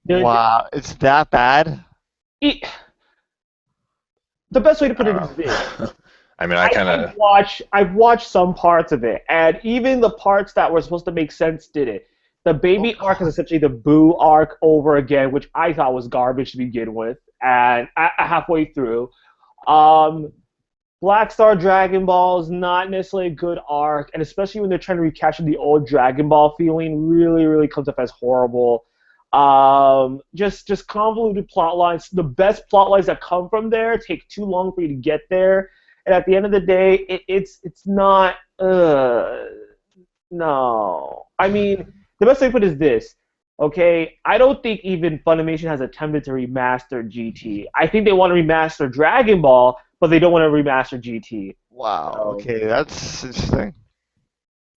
There, Wow. It's that bad? it, the best way to put it is this. Uh, I mean, I kind of I've watched some parts of it, and even the parts that were supposed to make sense did it. The Oh, baby arc is essentially the Boo arc over again, which I thought was garbage to begin with, and halfway through. Um, Black Star Dragon Ball is not necessarily a good arc, and especially when they're trying to recapture the old Dragon Ball feeling, really, really comes up as horrible. Just convoluted plot lines. The best plot lines that come from there take too long for you to get there, and at the end of the day, it's not. No, I mean the best way to put it is this. Okay, I don't think even Funimation has attempted to remaster GT. I think they want to remaster Dragon Ball, but they don't want to remaster GT. Wow. So Okay, that's interesting.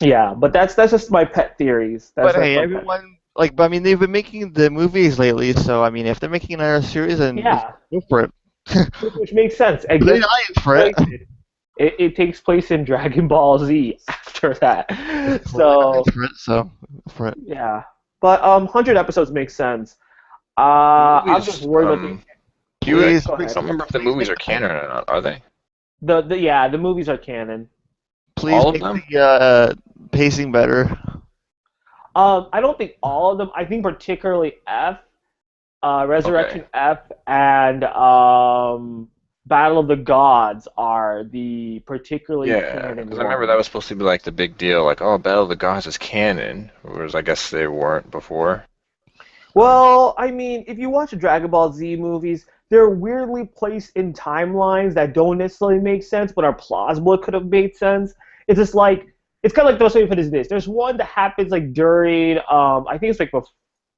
yeah, but that's just my pet theories. But That's hey, my pet. everyone like, but I mean, they've been making the movies lately, so I mean, if they're making another series, then Yeah, go for it. which makes sense. And Put guess an what audience for it. takes place it takes place in Dragon Ball Z after that. Put an audience So for it. So go for it. yeah, but 100 episodes makes sense. The I'm just movies, worried about the. do you, I Please, Go don't ahead. remember if the please movies make are canon or not. Are they? The movies are canon. please All of make them? the pacing better. I don't think all of them. I think particularly F, Okay. Resurrection F, and Battle of the Gods are the particularly Yeah, canon because I remember that ones. was supposed to be like the big deal, like, oh, Battle of the Gods is canon, whereas I guess they weren't before. Um, Well, I mean, if you watch the Dragon Ball Z movies, they're weirdly placed in timelines that don't necessarily make sense, but are plausible. It could have made sense. It's just like it's kind of like the best way to put it is this. There's one that happens like during, I think it's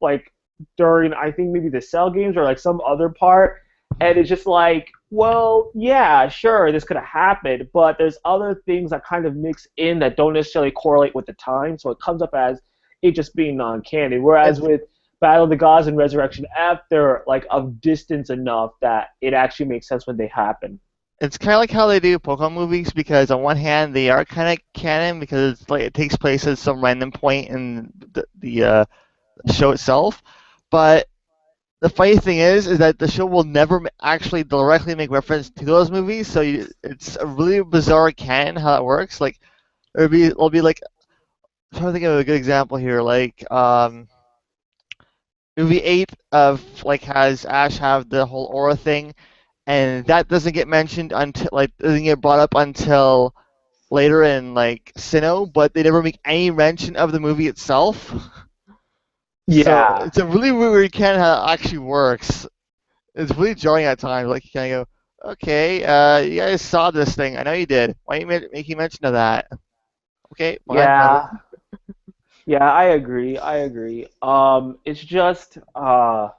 like during, I think maybe the Cell games or like some other part, and it's just like, well, yeah, sure, this could have happened, but there's other things that kind of mix in that don't necessarily correlate with the time, so it comes up as it just being non-canon. Whereas It's with Battle of the Gods and Resurrection F, they're like of distance enough that it actually makes sense when they happen. it's kind of like how they do Pokemon movies because on one hand they are kind of canon because it's like it takes place at some random point in the show itself, but the funny thing is that the show will never actually directly make reference to those movies, so it's a really bizarre canon how that works. Like it'll be like I'm trying to think of a good example here, like movie 8 of like has Ash have the whole aura thing, and that doesn't get mentioned until like doesn't get brought up until later in like Sinnoh, but they never make any mention of the movie itself. So Yeah, it's a really weird canon how it actually works. It's really jarring at times. Like you kind of go, okay, you guys saw this thing. I know you did. Why are you making mention of that? Okay, fine, whatever. yeah, yeah. I agree. I agree. It's just, I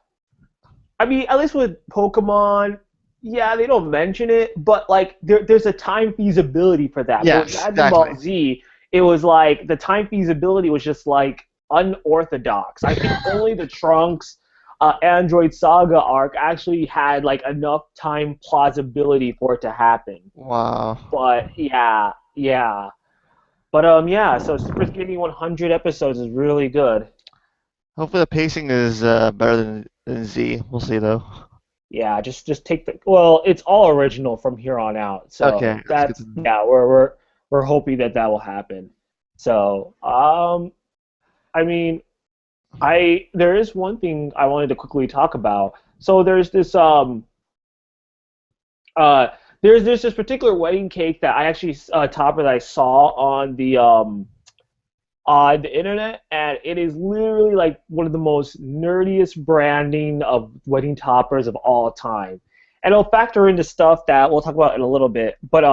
mean, at least with Pokemon, yeah, they don't mention it, but like there's a time feasibility for that. But with Yes, Dragon exactly. Ball Z, it was like the time feasibility was just like unorthodox. I think only the Trunks Android Saga arc actually had like enough time plausibility for it to happen. Wow. But yeah, yeah. But yeah, so Super Skinny 100 episodes is really good. Hopefully the pacing is better than Z. We'll see though. Yeah, just take the well, it's all original from here on out. So Okay, that's good to that's know. yeah, we're hoping that that will happen. So, I mean, I there is one thing I wanted to quickly talk about. So uh there's this particular wedding cake that I actually topper that I saw on the internet, and it is literally like one of the most nerdiest branding of wedding toppers of all time. And it'll factor into stuff that we'll talk about in a little bit. But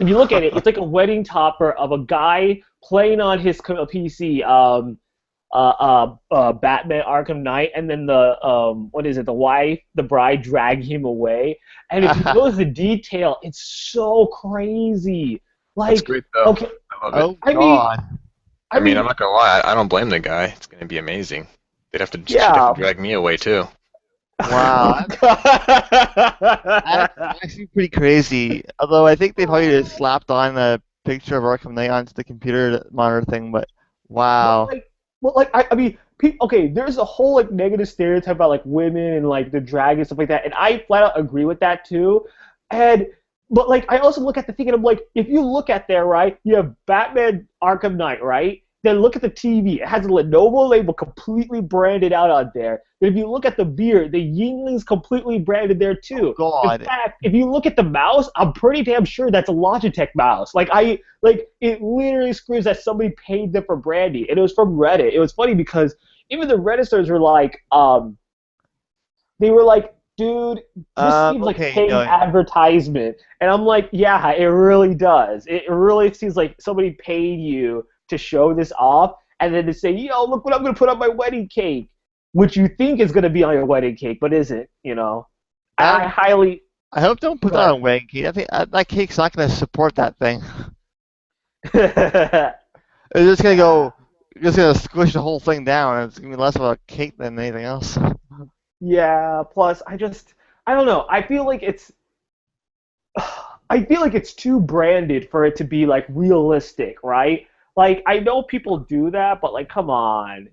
if you look at it, it's like a wedding topper of a guy playing on his PC, Batman Arkham Knight, and then the what is it, the wife, the bride, drag him away. And if you notice the detail, it's so crazy. That's Like, great though. okay, I love it. Oh I mean, God. I I mean, I'm mean, not gonna lie, I don't blame the guy. It's gonna be amazing. She'd have to yeah. drag me away too. Wow. That's actually pretty crazy. Although I think they probably just slapped on a picture of Arkham Knight onto the computer monitor thing, but But wow. like, well, like I mean, okay, there's a whole like negative stereotype about like women and like the drag and stuff like that, and I flat out agree with that too. And but like I also look at the thing and I'm like, if you look at there, right, you have Batman Arkham Knight, right? Then look at the TV. It has a Lenovo label completely branded out on there. Then if you look at the beard, the Yingling's completely branded there Oh too. In God. fact, if you look at the mouse, I'm pretty damn sure that's a Logitech mouse. Like it literally screams that somebody paid them for branding, and it was from Reddit. It was funny because even the Redditors were like, they were like, dude, this seems like Okay, paid no. advertisement. And I'm like, yeah, it really does. It really seems like somebody paid you to show this off. and then to say, yo, look what I'm gonna put on my wedding cake, which you think is gonna be on your wedding cake, but isn't. I I, highly. I hope don't put Go that ahead. on wedding cake. I think that cake's not gonna support that thing. It's just gonna Yeah. go, just gonna squish the whole thing down, and it's gonna be less of a cake than anything else. Yeah. Plus, I don't know. I feel like it's too branded for it to be like realistic, right? Like I know people do that, but like, come on.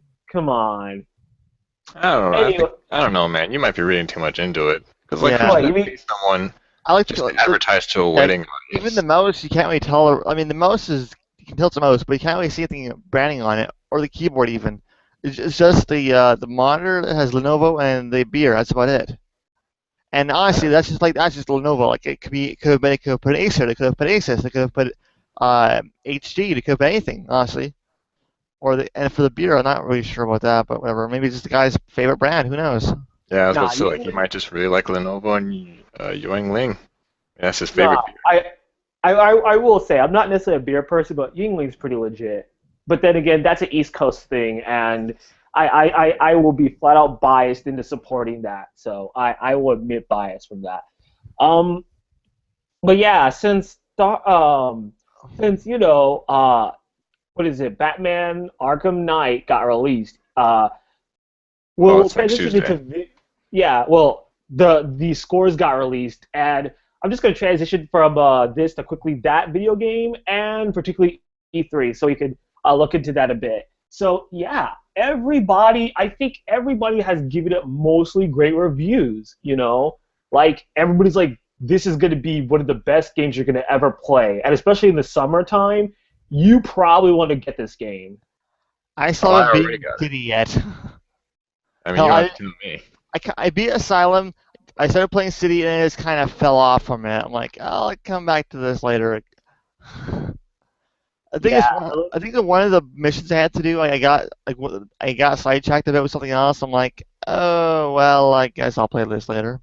I don't know. Anyway, I don't know, man. You might be reading too much into it. Because like, who's Yeah, what gonna you mean? pay someone I like just to the, advertise to a yeah, wedding even the audience? mouse. You can't really tell. I mean, the mouse is you can tell it's a mouse, but you can't really see anything branding on it or the keyboard even. It's just the monitor that has Lenovo and the beer. That's about it. And honestly, that's just Lenovo. Like it could have put Acer, they could have put Asus, they could have put HG, they could have put anything, honestly. And for the beer, I'm not really sure about that, but whatever. Maybe it's just the guy's favorite brand. Who knows? Yeah, I was about Nah, to say like he might just really like Lenovo and Yuang Ling. That's his favorite nah. beer. I will say I'm not necessarily a beer person, but Yingling's pretty legit. But then again, that's an East Coast thing, and I will be flat out biased into supporting that. So I will admit bias from that. Um, but yeah, since what is it? Batman Arkham Knight got released. Oh, We'll it's next transition Tuesday. yeah. Well, the scores got released, and I'm just gonna transition from this to quickly that video game, and particularly E3, so you could look into that a bit. So yeah, I think everybody has given it mostly great reviews. Like everybody's like, this is gonna be one of the best games you're gonna ever play, and especially in the summertime, you probably want to get this game. I Oh, still I haven't already beaten got it. City yet. I mean, Hell, you don't have to tell me. I beat Asylum. I started playing City and it just kind of fell off from it. I'm like, I'll come back to this later. Yeah, I think that one of the missions I had to do, I got sidetracked a bit with something else. I'm like, oh well, I guess I'll play this later.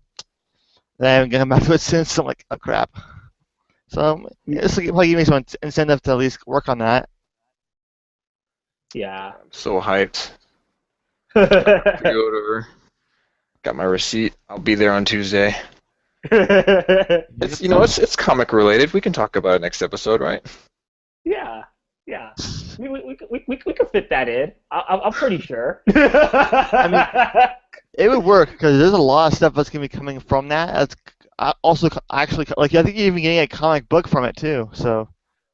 And I haven't come back to it since. I'm like, oh crap. So this will probably give me some incentive to at least work on that. yeah. I'm so hyped. Got my pre-order. Got my receipt. I'll be there on Tuesday. It's comic related. We can talk about it next episode, right? Yeah, yeah. We could fit that in. I'm pretty sure. I mean, it would work because there's a lot of stuff that's gonna be coming from that. That's also actually like I think you're even getting a comic book from it too. So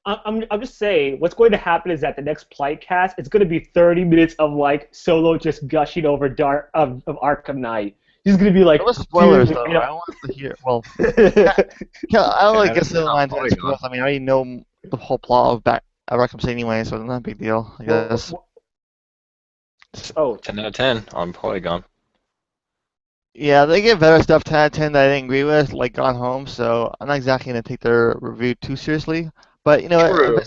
I'm just saying, what's going to happen is that the next Plightcast, it's going to be 30 minutes of like Solo just gushing over Dark of Arkham Knight. He's going to be like, no spoilers dude, though. I don't want to hear. Well, yeah, I don't like Yeah, guess the not lines into Polygon. spoilers. I mean, I already know the whole plot of Arkham City anyway, so it's not a big deal. I guess. oh, 10 out of 10 on Polygon. Yeah, they get better stuff 10 out of 10 that I didn't agree with, like Gone Home. So I'm not exactly gonna take their review too seriously. But True.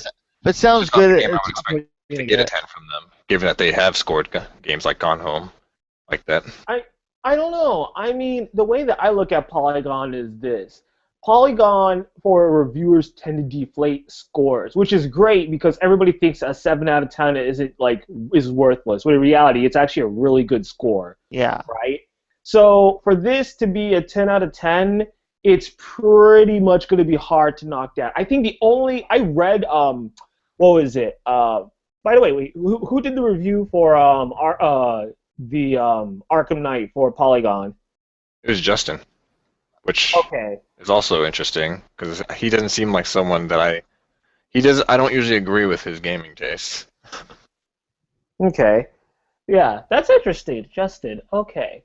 if it It's sounds just not the good, game I it's would expect something to to get a get. 10 from them, given that they have scored games like Gone Home like that. I don't know. I mean, the way that I look at Polygon is this. Polygon for reviewers tend to deflate scores, which is great because everybody thinks a 7 out of 10 is worthless. When in reality, it's actually a really good score, Yeah. right? So for this to be a 10 out of 10, it's pretty much going to be hard to knock down. I think I read what was it? By the way, who did the review for the Arkham Knight for Polygon? It was Justin, which Okay. is also interesting because he doesn't seem like someone that I don't usually agree with his gaming tastes. Okay. Yeah, that's interesting, Justin. Okay.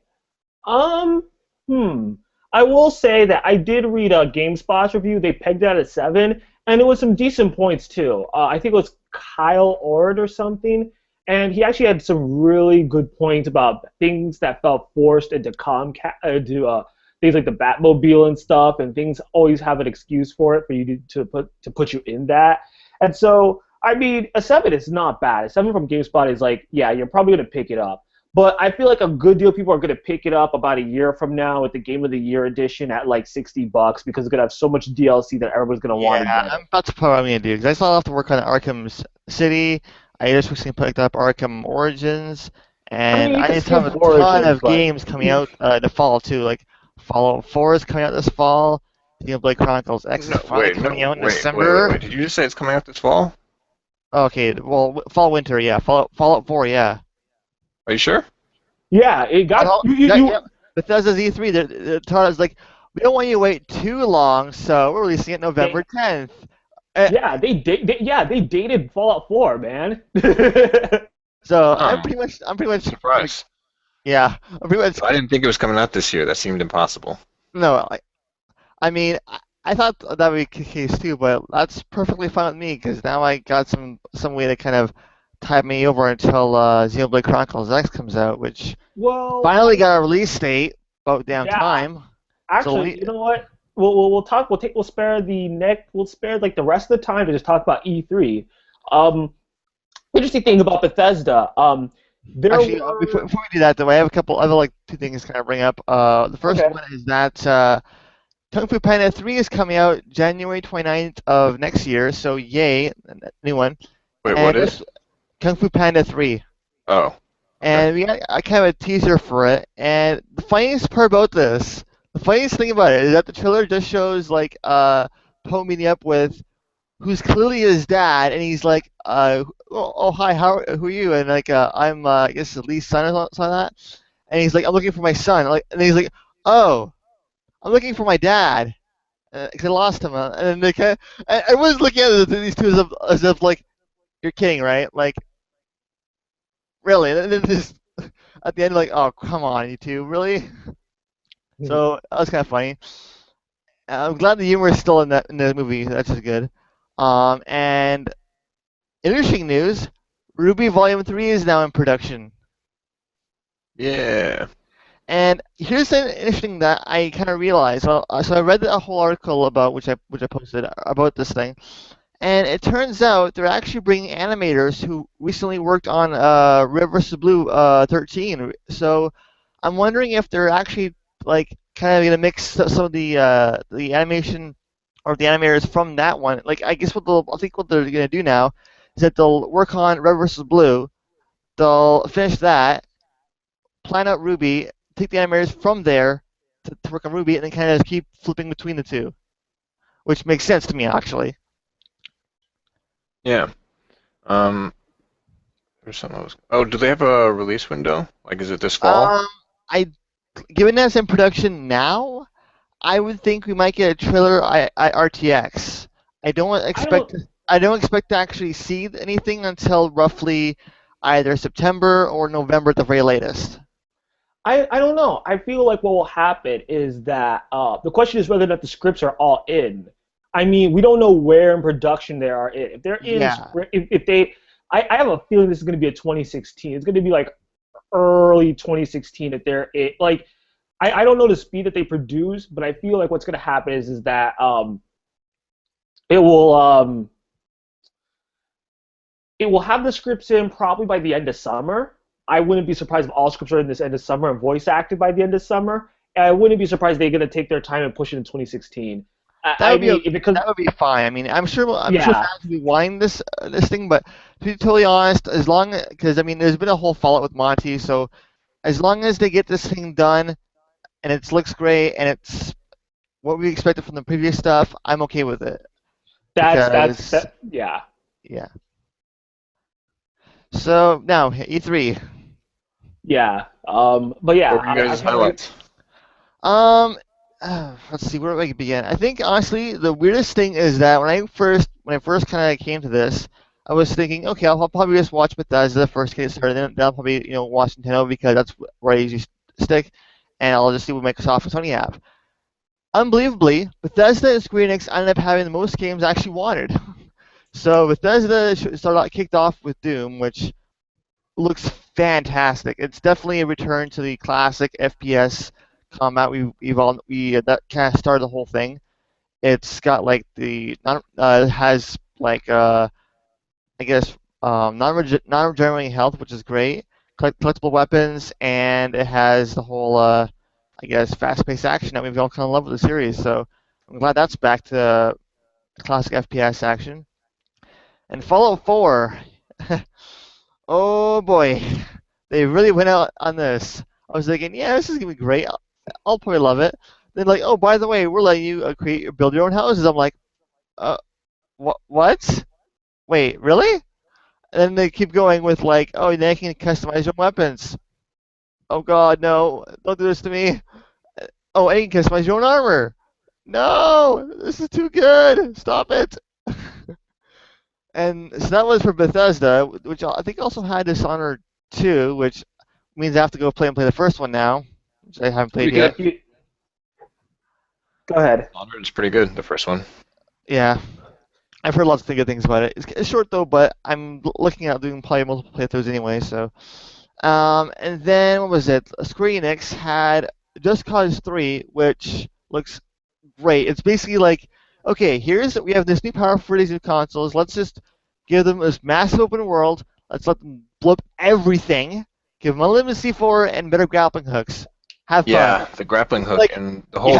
Um, hmm. I will say that I did read a GameSpot's review. They pegged it at a 7, and it was some decent points too. I think it was Kyle Ord or something, and he actually had some really good points about things that felt forced into things like the Batmobile and stuff, and things always have an excuse for it for you to put you in that. And so, I mean, a 7 is not bad. A 7 from GameSpot is like, yeah, you're probably gonna pick it up. But I feel like a good deal of people are going to pick it up about a year from now with the Game of the Year edition at like $60 because it's going to have so much DLC that everyone's going to want to Yeah, get I'm it. about to put what I'm gonna do because I still have to work on Arkham City. I just recently picked up Arkham Origins, I mean, and you I can just have skip a ton Origins, of but games coming out the fall too. Like Fallout 4 is coming out this fall. Xenoblade Chronicles X is finally coming out in December. Did you just say it's coming out this fall? Okay, well, fall winter, yeah. Fallout 4, yeah. Are you sure? yeah, it got Oh, yeah. Bethesda's E3, the Tara's like, we don't want you to wait too long, so we're releasing it November they 10th. yeah they dated Fallout 4, man. So Oh, I'm pretty much, surprise. yeah, I'm pretty much, I didn't think it was coming out this year. That seemed impossible. no, I mean, I thought that would be the case too, but that's perfectly fine with me because now I got some way to kind of tide me over until Xenoblade Chronicles X comes out, which Well, finally got a release date about damn yeah, time. So actually, you know what? We'll talk. We'll spare the neck. We'll spare like the rest of the time to just talk about E3. Um, Interesting thing about Bethesda. There actually, before, were before we do that though, I have I have like two things to kind of bring up. The first okay. one is that Kung Fu Panda 3 is coming out January 29th of next year, so yay, new one. Wait, what And is? Kung Fu Panda 3. Oh, okay. And we got I kind of a teaser for it. And the funniest part about this, the funniest thing about it is that the trailer just shows like Poe meeting up with who's clearly his dad, and he's like, oh hi, who are you? And like, I'm I guess Lee's son or something like that. And he's like, I'm looking for my son. Like, and he's like, oh, I'm looking for my dad. Because I lost him. And then they kind of, everyone's looking at these two as if like, you're kidding, right? Like, really? And then just at the end, like, oh, come on, you two, really? So that was kind of funny. I'm glad the humor is still in the movie. That's just good. And interesting news: Ruby Volume 3 is now in production. Yeah. And here's an interesting that I kind of realized. Well, so I read a whole article about which I posted about this thing, and it turns out they're actually bringing animators who recently worked on Red vs. Blue 13. So I'm wondering if they're actually like kind of gonna mix some of the animation or the animators from that one. Like I guess I think what they're gonna do now is that they'll work on Red vs. Blue. They'll finish that, plan out Ruby, take the animators from there to work on Ruby, and then kind of keep flipping between the two, which makes sense to me actually. Yeah. Um, there's something else. Oh, do they have a release window? Like, is it this fall? I given that's in production now, I would think we might get a trailer at RTX. I don't I expect don't. I don't expect to actually see anything until roughly either September or November at the very latest. I don't know. I feel like what will happen is that the question is whether or not the scripts are all in. I mean, we don't know where in production they are in. If they're in, Yeah, if they, I have a feeling this is going to be a 2016. It's going to be like early 2016 if they're it. Like, I don't know the speed that they produce, but I feel like what's going to happen is that it will um, it will have the scripts in probably by the end of summer. I wouldn't be surprised if all scripts are in this end of summer and voice acted by the end of summer. And I wouldn't be surprised they're going to take their time and push it in 2016. that I would be mean, because that would be fine. I mean, I'm sure yeah, fans will be wanting this thing, but to be totally honest, as long because I mean, there's been a whole fallout with Monty, so as long as they get this thing done and it looks great and it's what we expected from the previous stuff, I'm okay with it because yeah, yeah. So now E3. yeah. But yeah, What were you I guys' can't wait. highlights? Um, let's see where do I begin. I think honestly the weirdest thing is that when I first kind of came to this, I was thinking, okay, I'll probably just watch Bethesda first get started, then I'll probably watch Nintendo because that's where I usually stick, and I'll just see what Microsoft and Sony have. Unbelievably, Bethesda and Square Enix ended up having the most games I actually wanted. So Bethesda kicked off with Doom, which looks fantastic. It's definitely a return to the classic FPS combat that kind of started the whole thing. It's got like it has like I guess non-regenerating health, which is great. Collectible weapons, and it has the whole I guess fast-paced action that we've all kind of loved with the series. So I'm glad that's back to classic FPS action. And Fallout 4. Oh boy, they really went out on this. I was thinking, yeah, this is gonna be great. I'll probably love it. Then like, oh, by the way, we're letting you build your own houses. I'm like, uh, what? Wait, really? And then they keep going with like, oh, now you can customize your weapons. Oh God, no! Don't do this to me. Oh, and you can customize your own armor. No, this is too good. Stop it. And so that was for Bethesda, which I think also had Dishonored 2, which means I have to go play the first one now, which I haven't played Pretty yet. good. Go ahead. Honored's pretty good, the first one. Yeah, I've heard lots of good things about it. It's short though, but I'm looking at doing probably multiple playthroughs anyway. So, and then what was it? Square Enix had Just Cause 3, which looks great. It's basically like, okay, we have this new power for these new consoles. Let's just give them this massive open world. Let's let them blow up everything. Give them unlimited C4 and better grappling hooks. Have fun. Yeah, the grappling hook Like, and the whole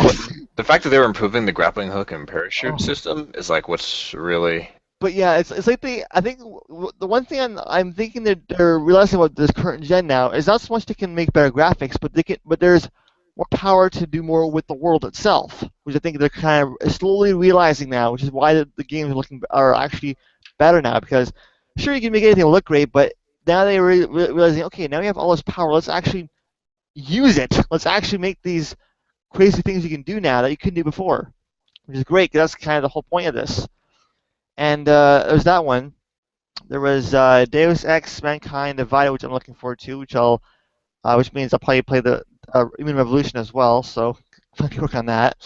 the fact that they were improving the grappling hook and parachute Oh. system is like what's really But yeah, it's like I think the one thing I'm thinking that they're realizing about this current gen now is not so much they can make better graphics, but there's more power to do more with the world itself, which I think they're kind of slowly realizing now, which is why the games are actually better now. Because sure, you can make anything look great, but now they're realizing, okay, now we have all this power. Let's actually use it. Let's actually make these crazy things you can do now that you couldn't do before, which is great. 'Cause that's kind of the whole point of this. And there's that one. There was Deus Ex: Mankind Divided, which I'm looking forward to, which means I'll probably play the Human Revolution as well. So I can work on that.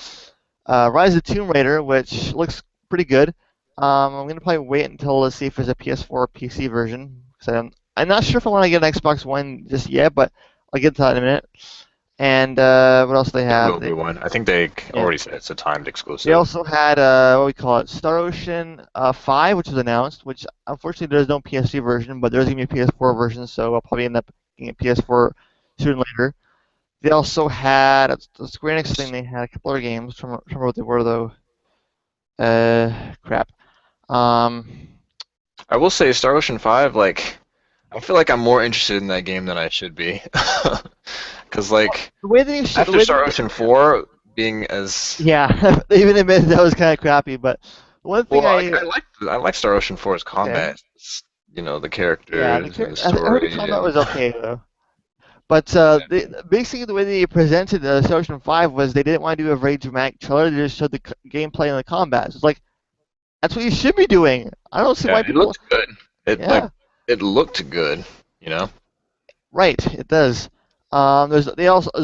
Rise of the Tomb Raider, which looks pretty good. I'm gonna probably wait until let's see if there's a PS4 or PC version. Because I'm not sure if I want to get an Xbox One just yet, but I'll get to that in a minute. And what else do they will have? be one. I think they already said it's a timed They exclusive. also had what we call it, Star Ocean 5, which was announced. Which unfortunately there's no PS3 version, but there's gonna be a PS4 version, so I'll probably end up getting a PS4 sooner or later. They also had the Square Enix thing. They had a couple other games. I don't remember what they were though. Crap. I will say Star Ocean 5, like I feel like I'm more interested in that game than I should be. Cuz like The way they after Star Ocean 4 being as yeah, they even admitted that was kind of crappy. But one thing I like Star Ocean 4's combat. You know, the characters and the I heard the story. combat was okay though. But basically the way they presented Star Ocean 5 was they didn't want to do a very dramatic trailer. They just showed the gameplay and the combat. So it's like that's what you should be doing. I don't see why it people. looked good. It looked good, you know. Right, it does. There's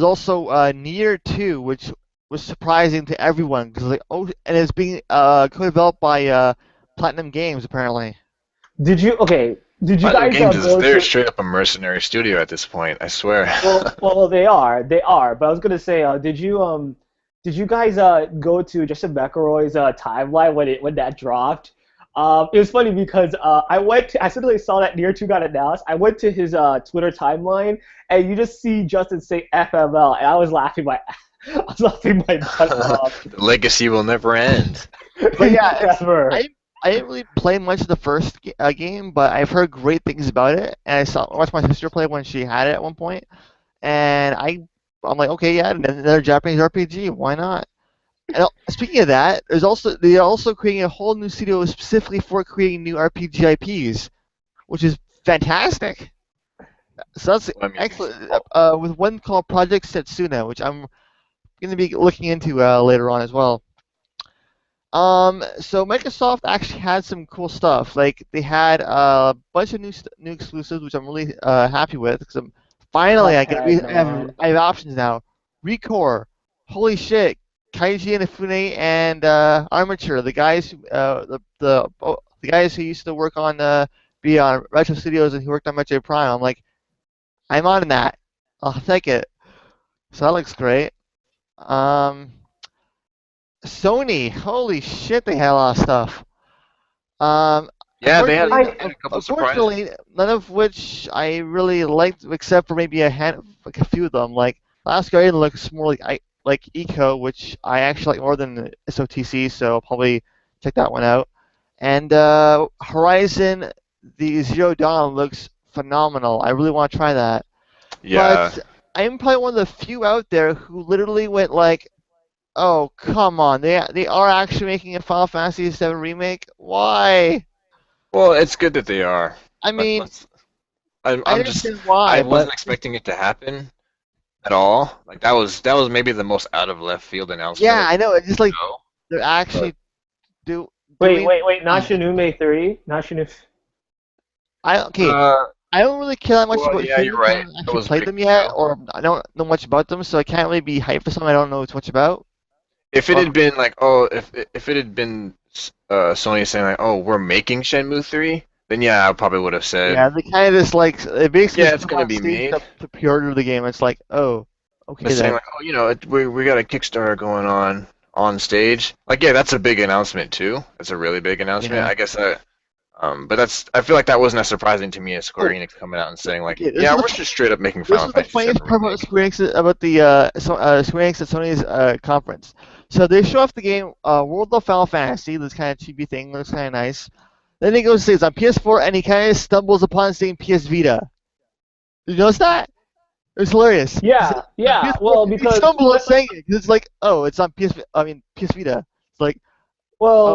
also Nier 2, which was surprising to everyone because and it's being co-developed by Platinum Games apparently. Did you Platinum guys Games go they're to? straight up a mercenary studio at this point. I swear. Well, they are. They are. But I was gonna say, did you guys go to Justin McElroy's timeline when that dropped? It was funny because as soon as I saw that Nier 2 got announced, I went to his Twitter timeline, and you just see Justin say FML, and I was laughing my butt off. The legacy will never end. But yeah, Never. I didn't really play much of the first game, but I've heard great things about it. And I watched my sister play when she had it at one point, and I'm like, okay, yeah, another Japanese RPG, why not? And speaking of that, they're also creating a whole new studio specifically for creating new RPG IPs, which is fantastic. So that's excellent. With one called Project Setsuna, which I'm going to be looking into later on as well. So Microsoft actually had some cool stuff. Like they had a bunch of new exclusives, which I'm really happy with because finally I have options now. Recore, holy shit, Kaiji Inafune and Armature, the guys the guys who used to work on be on Retro Studios and who worked on Metroid Prime. I'm like, I'm on that. I'll take it. So that looks great. Sony, holy shit, they had a lot of stuff. Yeah, they had a couple surprises. Unfortunately, none of which I really liked, except for maybe a few of them. Like Last Guardian looks more like Eco, which I actually like more than SOTC, so I'll probably check that one out. And Horizon the Zero Dawn looks phenomenal. I really want to try that. Yeah. But I'm probably one of the few out there who literally went like, "Oh, come on! They are actually making a Final Fantasy VII remake. Why?" Well, it's good that they are. I Let, mean, let's. I I'm just. understand I why, but wasn't expecting it to happen at all. Like that was maybe the most out of left field announcement yeah, of I know. It's just like no. they're But actually Wait, doing. wait, wait. Not Shinumi 3. Not Shinumi. Okay. uh, I don't really care that much well, about yeah, you're Shooting 'cause I right. haven't That actually was played big them yet, too. or I don't know much about them, so I can't really be hyped for something I don't know too much about. If it Uh, had been like, oh, if it had been Sony saying like, oh, we're making Shenmue 3, then yeah, I probably would have said, yeah, they kind of just like they basically yeah, just it's come gonna on be stage made. to pre-order the game. It's like, oh, But okay saying then. like, oh, we got a Kickstarter going on stage. Like, yeah, that's a big announcement too. That's a really big announcement. Yeah. I guess but I feel like that wasn't as surprising to me as Square Oh, Enix coming out and saying like, okay. yeah, we're just straight up making This Final is the Fantasy VII funniest part about remake. Square Enix about the Square Enix at Sony's conference. So they show off the game World of Final Fantasy, this kind of chibi thing, looks kind of nice. Then he goes to say it's on PS4, and he kind of stumbles upon saying PS Vita. Did you notice that? It was hilarious. Yeah, yeah. PS4, Well, he because stumbled on saying it because it's like, oh, it's on PS. I mean PS Vita. It's like,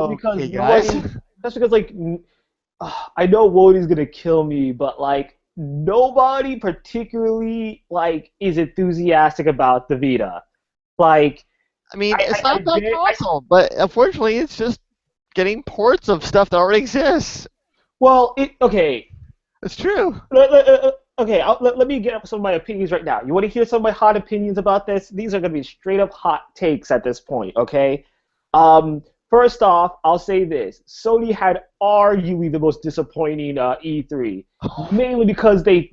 because okay, guys. nobody. That's because like I know Wodi's gonna kill me, but like nobody particularly like is enthusiastic about the Vita. Like I mean, I, it's I, not I a bad get I, console, but unfortunately, it's just getting ports of stuff that already exists. well, okay. It's true. Okay, let me get up some of my opinions right now. You want to hear some of my hot opinions about this? These are going to be straight up hot takes at this point, okay? First off, I'll say this. Sony had arguably the most disappointing E3, mainly because they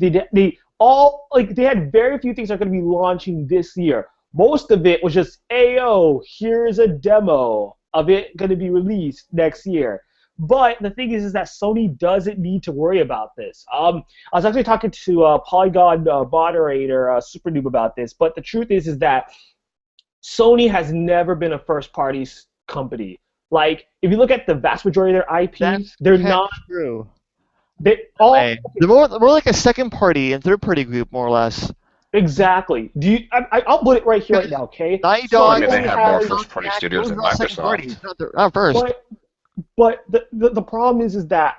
all like they had very few things that are going to be launching this year. Most of it was just, Ayo, here's a demo of it going to be released next year. But the thing is that Sony doesn't need to worry about this. I was actually talking to Polygon moderator Super Noob about this, but the truth is that Sony has never been a first-party company. Like, if you look at the vast majority of their IP, That's they're kind of not. true. They all They're more like a second party and third party group, more or less. exactly. Do you? I'll put it right here, right now. Okay. Naughty I Dog Sony mean, they only have more has, first-party studios those than are all second parties, Microsoft. not first. but the problem is that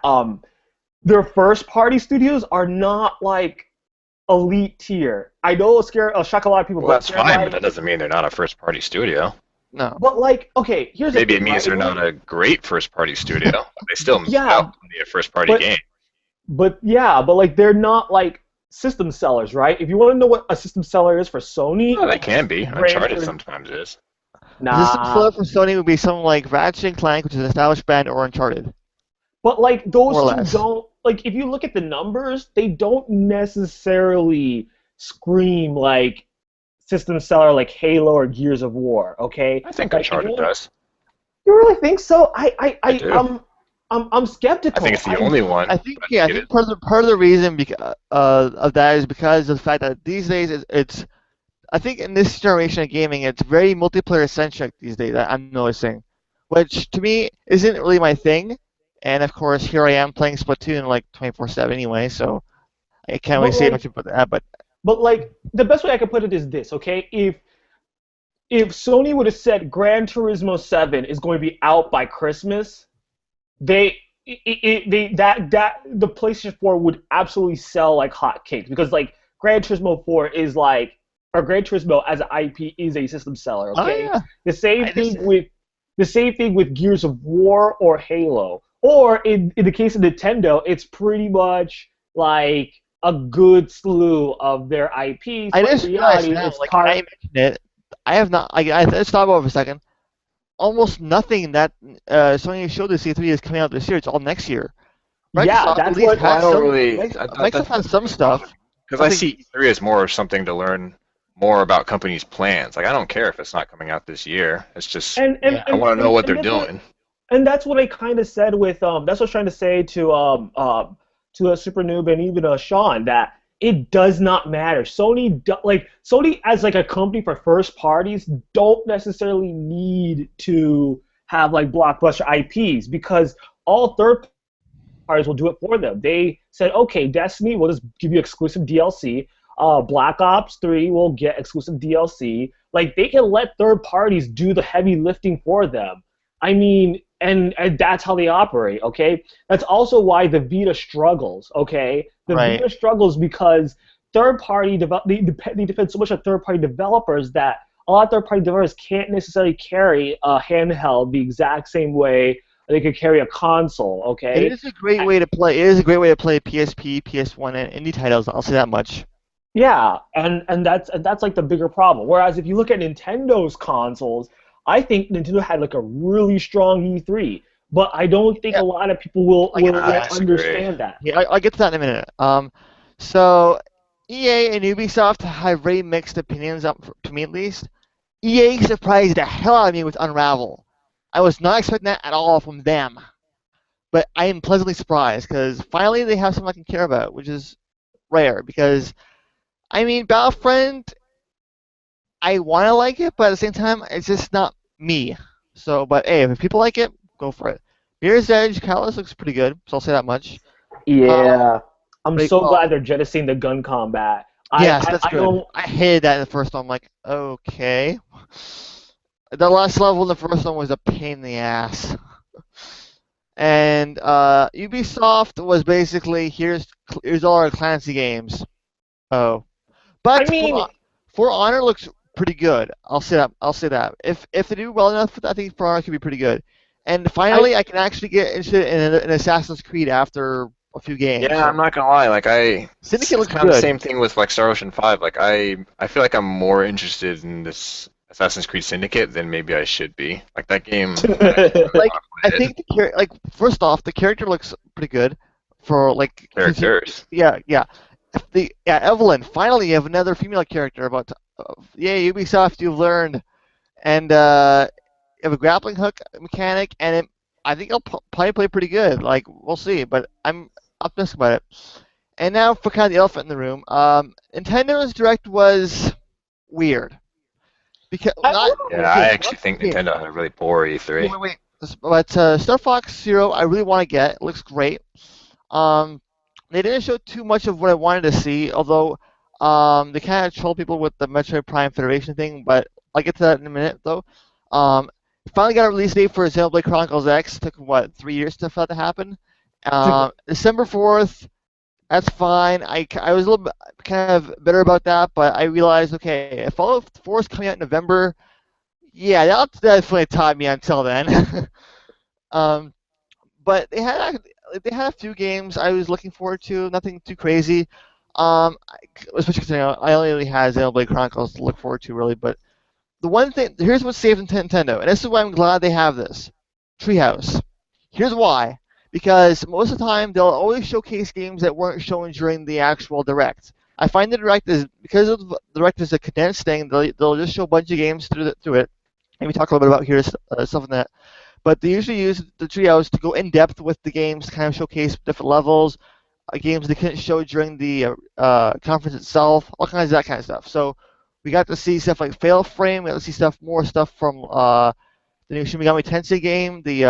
their first-party studios are not like elite tier. I know it'll shock a lot of people, Well, but that's they're fine, but like, that doesn't mean they're not a first-party studio. No. but like, okay, here's the Maybe thing, it means right? they're not a great first-party studio, but they still move Yeah, up to be a first-party but game. but like they're not like system sellers, right? If you want to know what a system seller is for Sony, Oh, they can be. Gran Uncharted Turismo. sometimes is. The system Nah, seller for Sony would be something like Ratchet and Clank, which is an established brand, or Uncharted, but like more those or two less. don't like. If you look at the numbers, they don't necessarily scream like system seller like Halo or Gears of War. Okay, I think like if Uncharted does. you really think so? I do. I'm I think skeptical. it's the only one, I but think I yeah, I think it think is. part of the reason of that is because of the fact that these days it's I think in this generation of gaming it's very multiplayer centric these days. I'm noticing, which to me isn't really my thing. And of course, here I am playing Splatoon like 24/7 anyway, so I can't really But say like, much about that. But the best way I could put it is this, okay? If Sony would have said Gran Turismo 7 is going to be out by Christmas, they the PlayStation 4 would absolutely sell like hotcakes because like Gran Turismo 4 is like or Gran Turismo as an IP is a system seller, oh okay? yeah, The same I just thing with Gears of War or Halo. Or in the case of Nintendo, it's pretty much like a good slew of their IPs, I but in just realized reality, now, it's like I mentioned it, I have not. I let's stop over for a second. Almost nothing that Sony showed this E3 is coming out this year. It's all next year. yeah, Microsoft at that's least what Well, I has don't some. really. Microsoft has some stuff. Because I Nothing. see E3 as more of something to learn more about companies' plans. Like I don't care if it's not coming out this year. It's just and and Yeah. I and, want to know and, what and they're that's what doing. and that's what I kind of said with that's what I was trying to say to a Super Noob and even Sean that it does not matter. Sony as like a company for first parties don't necessarily need to have like blockbuster IPs because all third parties will do it for them. They said, okay, Destiny, we'll just give you exclusive DLC. Black Ops 3 will get exclusive DLC. Like, they can let third parties do the heavy lifting for them. I mean, and that's how they operate, okay? That's also why the Vita struggles, okay? The Right. Vita struggles because they depend so much on third-party developers that a lot of third-party developers can't necessarily carry a handheld the exact same way they could carry a console, It okay? is a great way to play. It is a great way to play PSP, PS1, and indie titles. I'll say that much. Yeah, and that's like the bigger problem. Whereas if you look at Nintendo's consoles, I think Nintendo had like a really strong E3, but I don't think Yeah, a lot of people will I get to will, I will that. disagree. understand that. Yeah, I'll get to that in a minute. So EA and Ubisoft have very mixed opinions, up to me at least. EA surprised the hell out of me with Unravel. I was not expecting that at all from them, but I am pleasantly surprised because finally they have something I can care about, which is rare. Because I mean, Battlefront, I want to like it, but at the same time, it's just not me. So, but hey, if people like it, go for it. Mirror's Edge, Catalyst looks pretty good, so I'll say that much. Uh, Yeah, I'm so well, glad they're jettisoning the gun combat. I, yes, I, that's I good. don't. I hated that in the first one. I'm like, okay. The last level in the first one was a pain in the ass. And Ubisoft was basically here's all our Clancy games. Oh, I but mean, For Honor looks pretty good. I'll say that. I'll say that. If they do well enough, I think For Honor could be pretty good. And I finally, I can actually get interested in an Assassin's Creed after a few games. Yeah, I'm So not gonna lie. Like Syndicate it's looks kind of the good. same thing with like Star Ocean 5. Like I feel like I'm more interested in this Assassin's Creed Syndicate than maybe I should be. Like that game, I actually really Like want I to play it. think first off, the character looks pretty good for like Characters. yeah. Evelyn. Finally, you have another female character. Yeah, Ubisoft, you've learned, and you have a grappling hook mechanic, and I think it'll probably play pretty good. Like we'll see, but I'm optimistic about it. And now for kind of the elephant in the room, Nintendo's Direct was weird because not Yeah, okay. I Not actually think okay. Nintendo had a really poor E3. Wait. But Star Fox Zero, I really want to get. It looks great. Um, they didn't show too much of what I wanted to see, although they kind of troll people with the Metroid Prime Federation thing. But I'll get to that in a minute, though. Um, Finally got a release date for Xenoblade Chronicles X. Took what 3 years for that to happen. December 4th. That's fine. I was a little bit kind of bitter about that, but I realized okay, if Fallout 4 is coming out in November, yeah, that'll definitely top me until then. um, but they had a few games I was looking forward to. Nothing too crazy. Especially considering I only really had Xenoblade Chronicles to look forward to really. But the one thing here's what saved Nintendo, and this is why I'm glad they have this Treehouse. Here's why. Because most of the time they'll always showcase games that weren't shown during the actual direct. I find the direct is because the direct is a condensed thing. They'll just show a bunch of games through it. And we talk a little bit about here stuff on that. But they usually use the Treehouse to go in depth with the games, kind of showcase different levels, games they couldn't show during the conference itself, all kinds of that kind of stuff. So we got to see stuff like Fail Frame. We got to see more stuff from the new Shin Megami Tensei game, the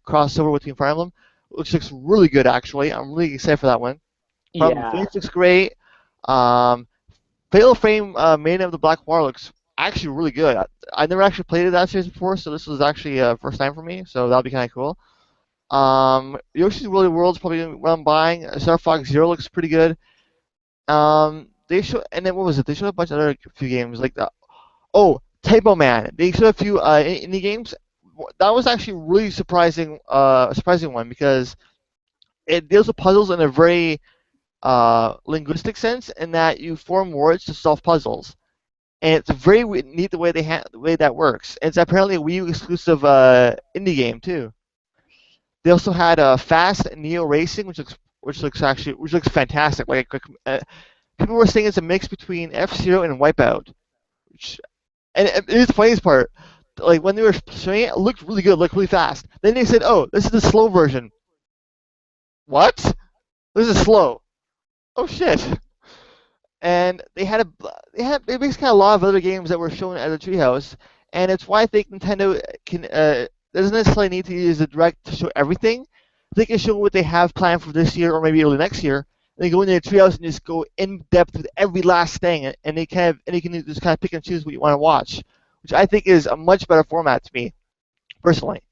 crossover between Fire Emblem, which looks really good actually. I'm really excited for that one. From yeah. Face looks great. Um, Fatal Frame Maiden of the Black War looks actually really good. I never actually played that series before, so this was actually first time for me. So that'll be kind of cool. Yoshi's Woolly World's probably what I'm buying. Star Fox Zero looks pretty good. They show and then what was it? They showed a bunch of other few games like that. Oh, Typo Man. They showed a few indie games. That was actually really surprising one because it deals with puzzles in a very linguistic sense, in that you form words to solve puzzles, and it's very neat the way the way that works. It's apparently a Wii U exclusive indie game too. They also had Fast Neo Racing, which looks fantastic. People were saying it's a mix between F-Zero and Wipeout, which and it is the funniest part. Like when they were showing it, it looked really good, looked really fast. Then they said, "Oh, this is the slow version." What? This is slow. Oh shit! And they basically had a lot of other games that were shown at the Treehouse, and it's why I think Nintendo can doesn't necessarily need to use the Direct to show everything, they can show what they have planned for this year or maybe early next year. They go into the treehouse and just go in depth with every last thing, and they can just kind of pick and choose what you want to watch, which I think is a much better format to me personally.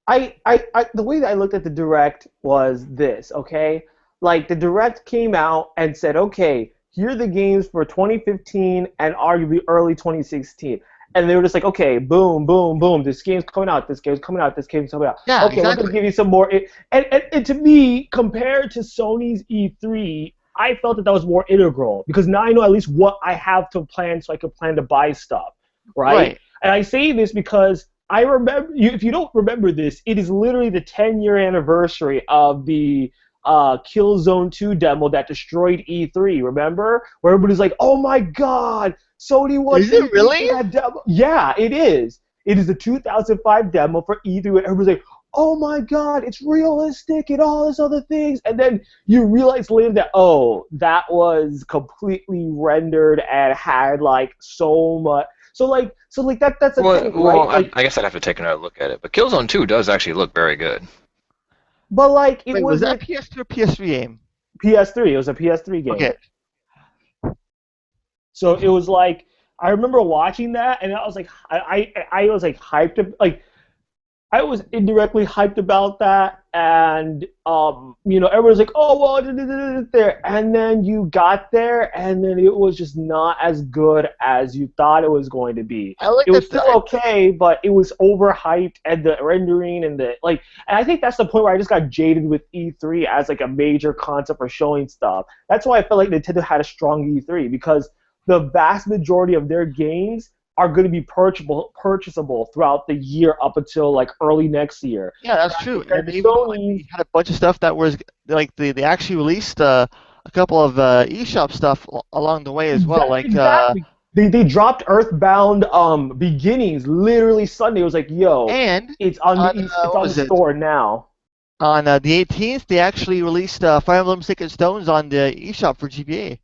The way that I looked at the direct was this, okay? Like the direct came out and said, okay, here are the games for 2015 and arguably early 2016. And they were just like, okay, boom, boom, boom. This game's coming out. This game's coming out. This game's coming out. Yeah, Okay, we're gonna exactly. give you some more. And to me, compared to Sony's E3, I felt that was more integral because now I know at least what I have to plan, so I can plan to buy stuff, right? Right. And I say this because I remember. If you don't remember this, it is literally the 10-year anniversary of the Killzone 2 demo that destroyed E3. Remember, where everybody's like, "Oh my God, Sony won Is it E3 really? for that demo." Yeah, it is. It is the 2005 demo for E3, and everybody's like, "Oh my God, it's realistic and all this other things." And then you realize later that that was completely rendered and had like so much. So that's the thing, right? I guess I'd have to take another look at it. But Killzone 2 does actually look very good. But like it Wait, was that wasn't PS2 or PS3 game? PS3. It was a PS3 game. Okay. So it was like I remember watching that, and I was like, I was like hyped, like I was indirectly hyped about that, and everyone's like, oh well, there, and then you got there, and then it was just not as good as you thought it was going to be. I like It was that. still okay, but it was overhyped, and the rendering and and I think that's the point where I just got jaded with E3 as like a major concept for showing stuff. That's why I felt like Nintendo had a strong E3 because the vast majority of their games are going to be purchasable throughout the year up until like early next year. Yeah, that's true. Compared And to even Sony, they had a bunch of stuff that was like they actually released a couple of eShop stuff along the way as well. Like exactly. They dropped Earthbound Beginnings literally Sunday. It was like, yo, and it's on on it's what on the was it? store now. On the 18th, they actually released Fire Emblem Sacred Stones on the eShop for GBA.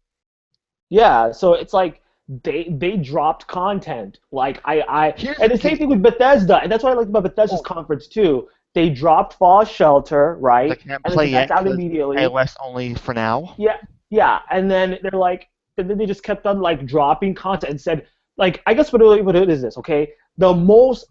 Yeah, so it's like they dropped content. Like Here's and the the same thing. thing with Bethesda, and that's what I liked about Bethesda's conference too. They dropped Fallout Shelter, I right? can't And play then that's yet out because immediately. iOS only for now. Yeah, yeah, and then they're like, and then they just kept on like dropping content and said, like, I guess what it is this, okay? The most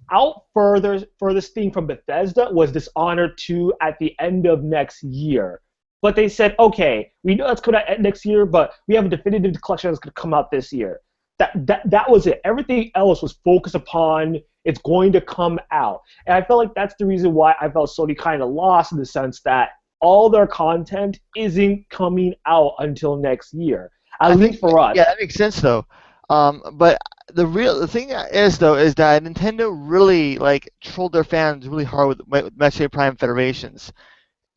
furthest thing from Bethesda was Dishonored 2 at the end of next year. But they said, okay, we know that's coming out next year, but we have a definitive collection that's going to come out this year. That was it. Everything else was focused upon it's going to come out. And I felt like that's the reason why I felt Sony kind of lost in the sense that all their content isn't coming out until next year. At least for us. Yeah, that makes sense though. But the thing is though is that Nintendo really like trolled their fans really hard with Metroid Prime Federations,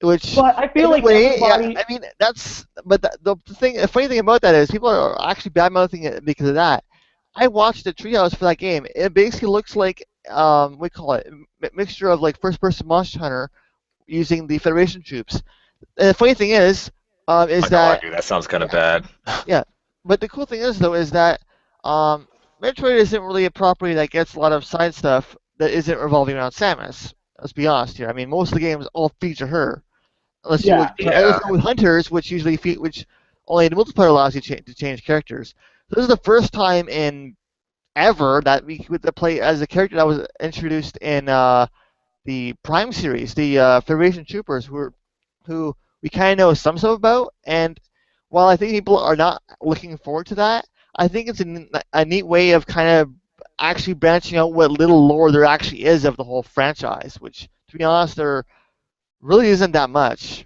which But I feel in a like way, everybody. yeah, I mean that's but the funny thing about that is people are actually bad mouthing it because of that. I watched the Treehouse for that game. It basically looks like we call it mixture of like first person Monster Hunter using the Federation troops. And the funny thing is I know, that argue that sounds kind of bad. yeah, but the cool thing is though is that Metroid isn't really a property that gets a lot of side stuff that isn't revolving around Samus. Let's be honest here. I mean, most of the games all feature her, Yeah. unless you go with Hunters, which usually which only the multiplayer allows you to change characters. So this is the first time in ever that we could play as a character that was introduced in the Prime series, the Federation Troopers, who we kind of know some stuff about. And while I think people are not looking forward to that, I think it's a neat way of kind of actually branching out what little lore there actually is of the whole franchise, which, to be honest, there really isn't that much.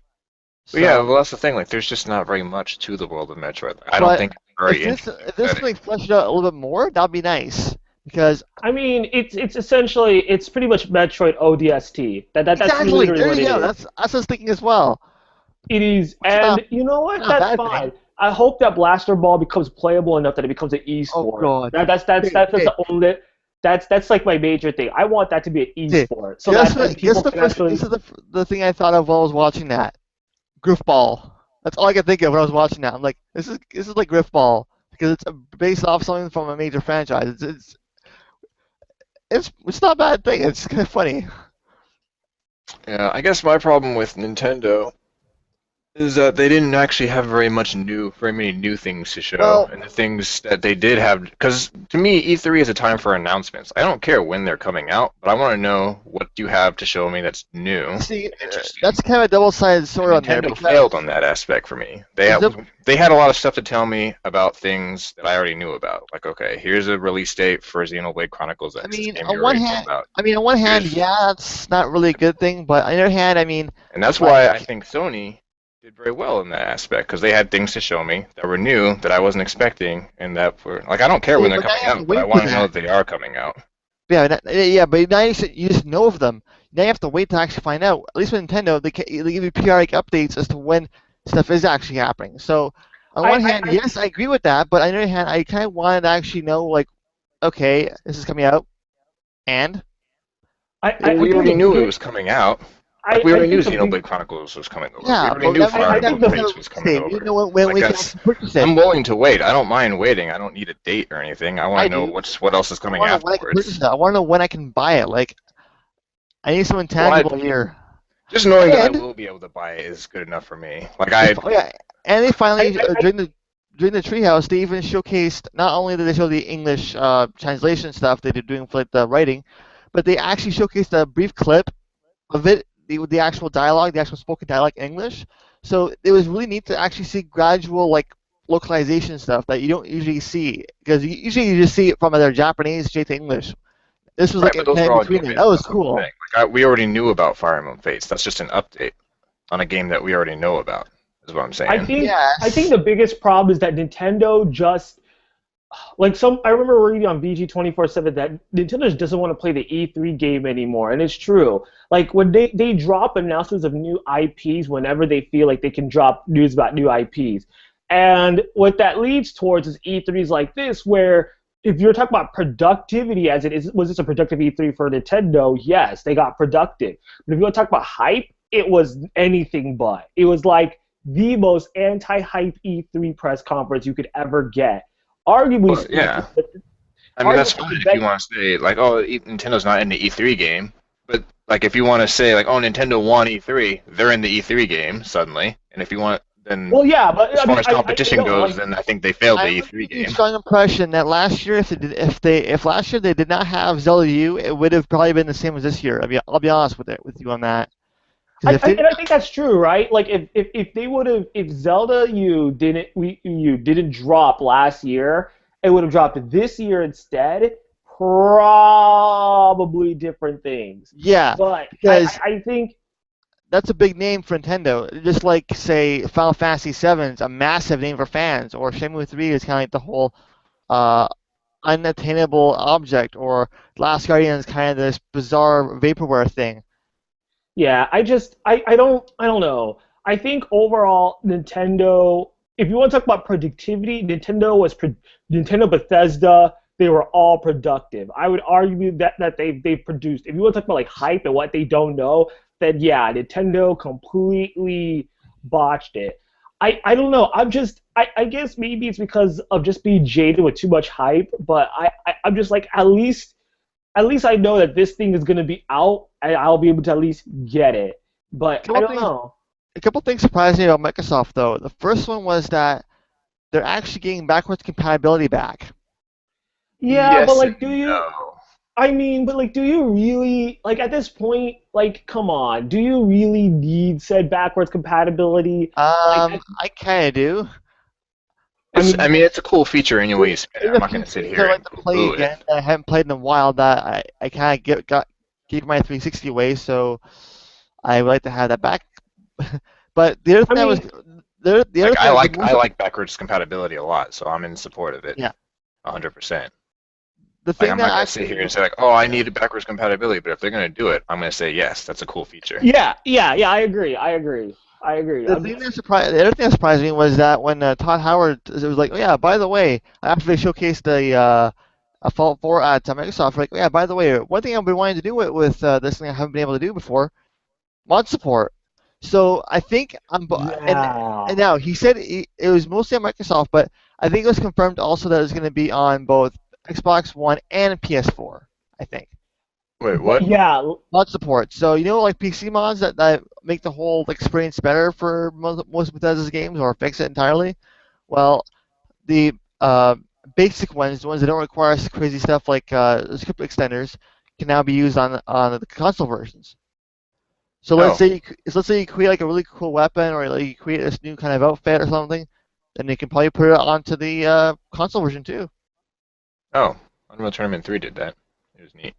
But yeah, well, that's the thing. Like, there's just not very much to the world of Metroid. I don't But think it's very if this interesting. thing fleshed out a little bit more, that'd be nice. Because I mean, it's essentially it's pretty much Metroid ODST. That's exactly, literally there what you it go. is. That's what I was thinking as well. It is, Which and you know what? not a That's bad thing. fine. I hope that Blaster Ball becomes playable enough that it becomes an Oh e-sport. god. That's the only. That's like my major thing. I want that to be an e-sport, so guess that what, then people guess the can first, actually. this is the thing I thought of while I was watching that. Griffball. That's all I could think of when I was watching that. I'm like, this is like Griffball because it's based off something from a major franchise. It's not a bad thing. It's kind of funny. Yeah, I guess my problem with Nintendo is that they didn't actually have very many new things to show, Well, and the things that they did have, because to me, E3 is a time for announcements. I don't care when they're coming out, but I want to know what you have to show me that's new and see, interesting. that's kind of a double-sided sword And on there Nintendo failed because on that aspect for me. is it, They had a lot of stuff to tell me about things that I already knew about. Like, okay, here's a release date for Xenoblade Chronicles I X, this mean, game you already know about. on one hand, Here's yeah, that's not really a good thing, but on the other hand, I mean, And that's why I like, think Sony did very well in that aspect because they had things to show me that were new that I wasn't expecting, and that were like I don't care when see, they're but now you coming have to out, but I wait for want to know that. that they are coming out. Yeah, yeah, but now you just know of them. Now you have to wait to actually find out. At least with Nintendo, they give you periodic updates as to when stuff is actually happening. So, on one hand, I yes, I agree with that, but on the other hand, I kind of wanted to actually know, like, okay, this is coming out, and Well, I we think already the knew it biggest was coming out. Like we I already knew think the big Xenoblade Chronicles was coming over. We yeah, already but knew I Fire I never Emblem think the never Fates was release coming date. We didn't over. know when Like we can that's actually purchase it. I'm willing to wait. I don't mind waiting. I don't need a date or anything. I want I to know do. what else is I coming want to know when I can purchase afterwards. it. I want to know when I can buy it. Like, I need something Well, tangible here. just knowing that I And will be able to buy it is good enough for me. Like oh yeah, and they finally I during the treehouse they even showcased not only did they show the English translation stuff that they're doing for like the writing, but they actually showcased a brief clip of it, the actual dialogue, the actual spoken dialogue in English. So it was really neat to actually see gradual like localization stuff that you don't usually see because usually you just see it from either Japanese straight to English. This was Right, like but a those kind are of all between there. gimmicks. That was That's what I'm cool. saying. We already knew about Fire Emblem Fates. That's just an update on a game that we already know about. Is what I'm saying. I think Yes. the biggest problem is that Nintendo just like some. I remember reading on VG 24/7 that Nintendo just doesn't want to play the E3 game anymore, and it's true. Like when they drop announcements of new IPs whenever they feel like they can drop news about new IPs, and what that leads towards is E3s like this where. If you're talking about productivity, as it is, was this a productive E3 for Nintendo? Yes, they got productive. But if you want to talk about hype, it was anything but. It was like the most anti-hype E3 press conference you could ever get. Arguably Well, speaking, yeah. I mean, that's arguably fine the if you best. want to say like, oh, Nintendo's not in the E3 game. But like, if you want to say like, oh, Nintendo won E3, they're in the E3 game suddenly. And if you want, then Well, yeah, but as I far mean, as I competition know, goes, like then I think they failed the I'm E3 under the game. strong impression that last year, if last year they did not have Zelda U, it would have probably been the same as this year. I'll be honest with you on that. Because if they and didn't, I think that's true, right? Like if they would have if Zelda you didn't drop last year, it would have dropped this year instead. Probably different things, yeah, but because I think that's a big name for Nintendo. Just like say Final Fantasy VII is a massive name for fans, or Shenmue 3 is kind of like the whole uh, unattainable object, or Last Guardian is kind of this bizarre vaporware thing. yeah, I don't know. I think overall Nintendo, if you want to talk about productivity, Nintendo Bethesda, they were all productive. I would argue that they've produced. If you want to talk about like hype and what they don't know, then yeah, Nintendo completely botched it. I don't know. I guess maybe it's because of just being jaded with too much hype, but I'm just like at least I know that this thing is going to be out and I'll be able to at least get it. A But I couple don't things, know. a couple things surprised me about Microsoft though. The first one was that they're actually getting backwards compatibility back. Yeah, but Yes like, and no. but like, do you really, like, at this point, like, come on, do you really need said backwards compatibility? Like, I kind of do. I I mean, mean, it's a cool feature any way you spin it. there's I'm a not few going to sit games I'd here like and to play poo-poo it. again that I haven't played in a while that I kind of gave my 360 away, so I would like to have that back. But the other I thing that was mean, the other thing the I most like backwards compatibility a lot, so I'm in support of it, yeah 100%. the Like, thing I'm that not going to sit here actually and say like, oh, I yeah need backwards compatibility, but if they're going to do it, I'm going to say yes, that's a cool feature. yeah, I agree, I agree. I'm just, the other thing that surprised me was that when Todd Howard it was like, oh yeah, by the way, after they showcased the a Fallout 4 at Microsoft, like, oh yeah, by the way, one thing I've been wanting to do with this thing I haven't been able to do before, mod support. So I think yeah. and now he said it was mostly on Microsoft, but I think it was confirmed also that it's going to be on both Xbox One and PS4. I think. Wait, But what? yeah, mod support. So you know, like PC mods that make the whole experience better for most Bethesda's games or fix it entirely. Well, the basic ones, the ones that don't require crazy stuff like script extenders, can now be used on the console versions. So Oh, let's say you create like a really cool weapon or like you create this new kind of outfit or something, then you can probably put it onto the console version too. oh, Unreal Tournament 3 did that. It was neat.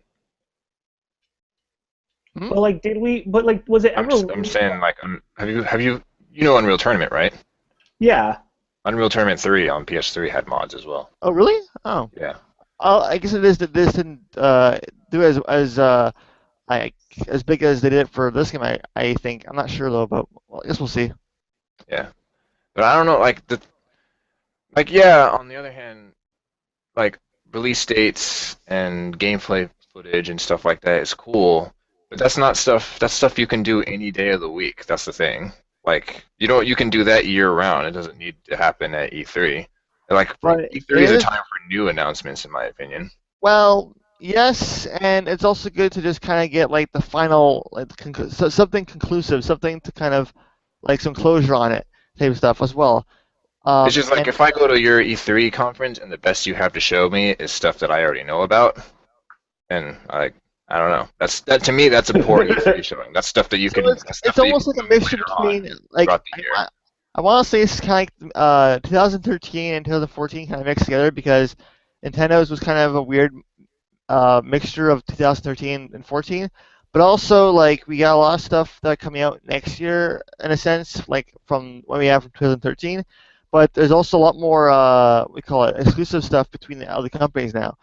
Hmm? but like, did we? But like, was it ever I'm released? saying like, you know Unreal Tournament, right? Yeah. Unreal Tournament 3 on PS3 had mods as well. Oh really? Oh, Yeah. I guess it is that this didn't do I, as big as they did it for this game. I think I'm not sure though, but well, I guess we'll see. Yeah. But I don't know, yeah, on the other hand, like release dates and gameplay footage and stuff like that is cool, but that's stuff you can do any day of the week. That's the thing. Like you can do that year round. It doesn't need to happen at E3. Like But E3 it is a is time for new announcements, in my opinion. well, yes, and it's also good to just kind of get like the final like something conclusive, something to kind of like some closure on it type of stuff as well. It's just like And if I go to your E3 conference and the best you have to show me is stuff that I already know about, and I don't know. That to me that's a poor E3 showing. That's stuff that you so can that's stuff it's that you almost can like a do mixture later on between like throughout the year. I want to say it's kind of like 2013 and 2014 kind of mixed together because Nintendo's was kind of a weird mixture of 2013 and 14, but also like we got a lot of stuff that coming out next year in a sense, like from what we have from 2013. But there's also a lot more we call it exclusive stuff between the other companies now.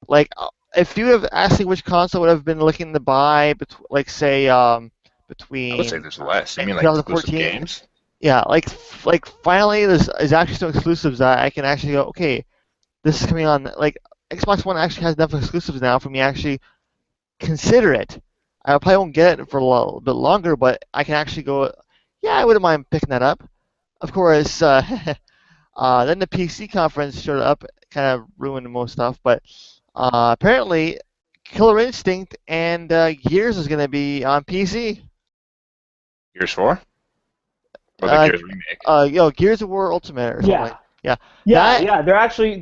Like if you have asked me which console would have been looking to buy, like say I would say between there's less. You mean like exclusive 2014, games? yeah, like finally there's actually some exclusives that I can actually go, okay, this is coming on. Like Xbox One actually has enough exclusives now for me to actually consider it. I probably won't get it for a little bit longer, but I can actually go, yeah, I wouldn't mind picking that up. Of course, then the PC conference showed up, kind of ruined most stuff, but apparently Killer Instinct and Gears is going to be on PC. Gears 4? Or the Uh, Gears remake? Gears of War Ultimate or something like Yeah. that. Yeah, Yeah, that yeah, and they actually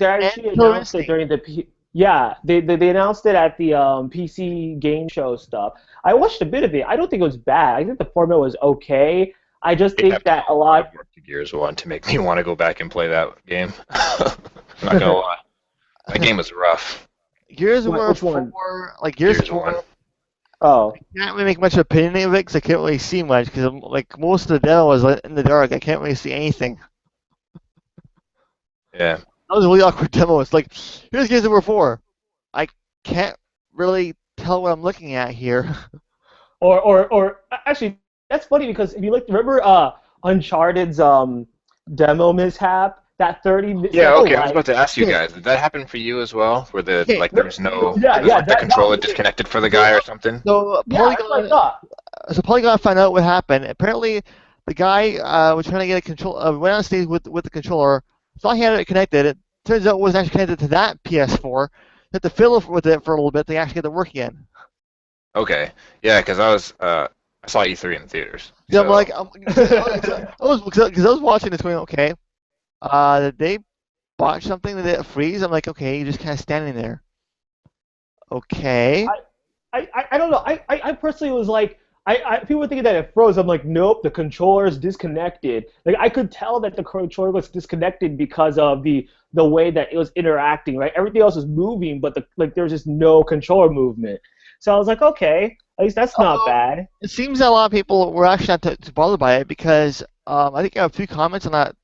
Killer announced it Instinct. during the yeah, they announced it at the PC game show stuff. I watched a bit of it. I don't think it was bad. I think the format was okay. I just They think have done that a a lot lot. of work to Gears 1 to make me want to go back and play that game. I'm not gonna lie. That game was rough. Gears of War Which one? 4, like Gears Gears 1. 4, Oh, can't really make much opinion of it because I can't really see much because like most of the demo was like, in the dark. I can't really see anything. Yeah. That was a really awkward demo. It's like, here's Gears of War 4. I can't really tell what I'm looking at here. or actually, that's funny because if you look, remember Uncharted's demo mishap, that 30 Yeah, second okay, I was like about to ask you Okay, guys, did that happen for you as well? Where okay. there was yeah, it was yeah, like the that controller was it. disconnected for the So, guy or something? so Yeah, that's what I thought. Polygon found out what happened. Apparently, the guy was trying to get a control. Went on stage with the controller. Thought he had it connected. It turns out it wasn't actually connected to that PS4. Had to fiddle with it for a little bit to actually get it to work again. Okay. Yeah, because I saw E3 in theaters. Yeah, I'm So like, because I was watching this going, okay, did they botch something? Did it freeze? I'm like, okay, you're just kind of standing there. Okay. I don't know. I personally was like, people were thinking that it froze. I'm like, nope, the controller is disconnected. Like I could tell that the controller was disconnected because of the way that it was interacting. Right, everything else was moving, but there was just no controller movement. So I was like, okay, at least that's not Although bad. it seems that a lot of people were actually not too bothered by it because I think I have a few comments on that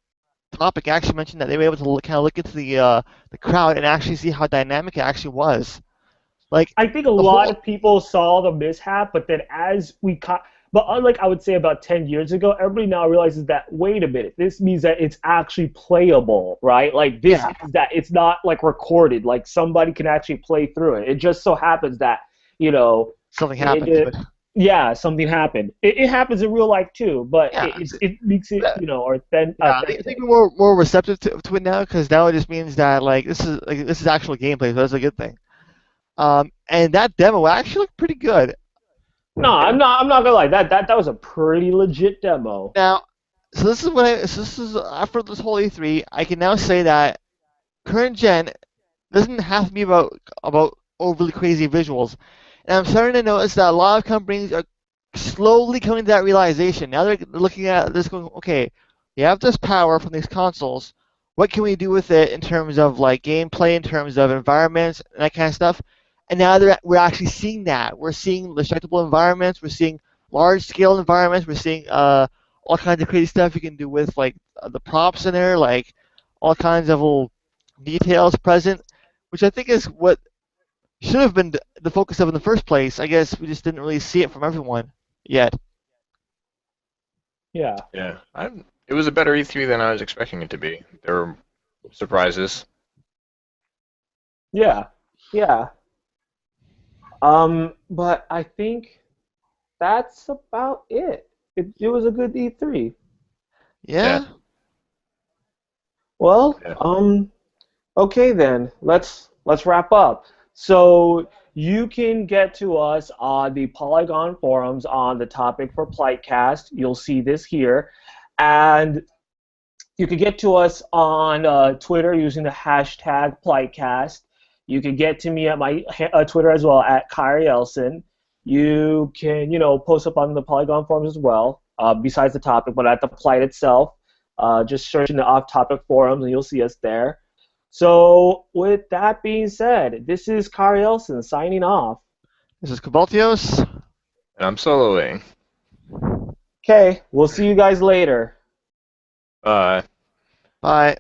topic actually mentioned that they were able to kind of look into the crowd and actually see how dynamic it actually was. Like I think a the lot whole of people saw the mishap, but then as we caught, but unlike I would say about 10 years ago, everybody now realizes that wait a minute, this means that it's actually playable, right? Like this yeah, is that it's not like recorded, like somebody can actually play through it. It just so happens that you know, something it, happened to it it. yeah, something happened. It happens in real life too, but Yeah, it makes it yeah. I authentic. think we're more receptive to it now because now it just means that like this is actual gameplay, so that's a good thing. And that demo actually looked pretty good. No, I'm not gonna lie. That was a pretty legit demo. Now, so this is this is after this whole E3, I can now say that current gen doesn't have to be about overly crazy visuals. And I'm starting to notice that a lot of companies are slowly coming to that realization. Now they're looking at this going, okay, we have this power from these consoles. What can we do with it in terms of like gameplay, in terms of environments, and that kind of stuff? And now we're actually seeing that. We're seeing destructible environments. We're seeing large-scale environments. We're seeing all kinds of crazy stuff you can do with like the props in there, like all kinds of little details present, which I think is what should have been the focus of in the first place. I guess we just didn't really see it from everyone yet. Yeah. Yeah, it was a better E3 than I was expecting it to be. There were surprises. Yeah. Yeah. But I think that's about it. It was a good E3. Yeah. Well, Yeah. okay then. Let's wrap up. So you can get to us on the Polygon forums on the topic for Plightcast. You'll see this here, and you can get to us on Twitter using the hashtag Plightcast. You can get to me at my Twitter as well at Kyrie Elson. You can, post up on the Polygon forums as well, besides the topic, but at the Plight itself. Just search in the off-topic forums and you'll see us there. So with that being said, this is Kyrie Elson signing off. This is Cabaltios. And I'm soloing. Okay, we'll see you guys later. Bye. Bye.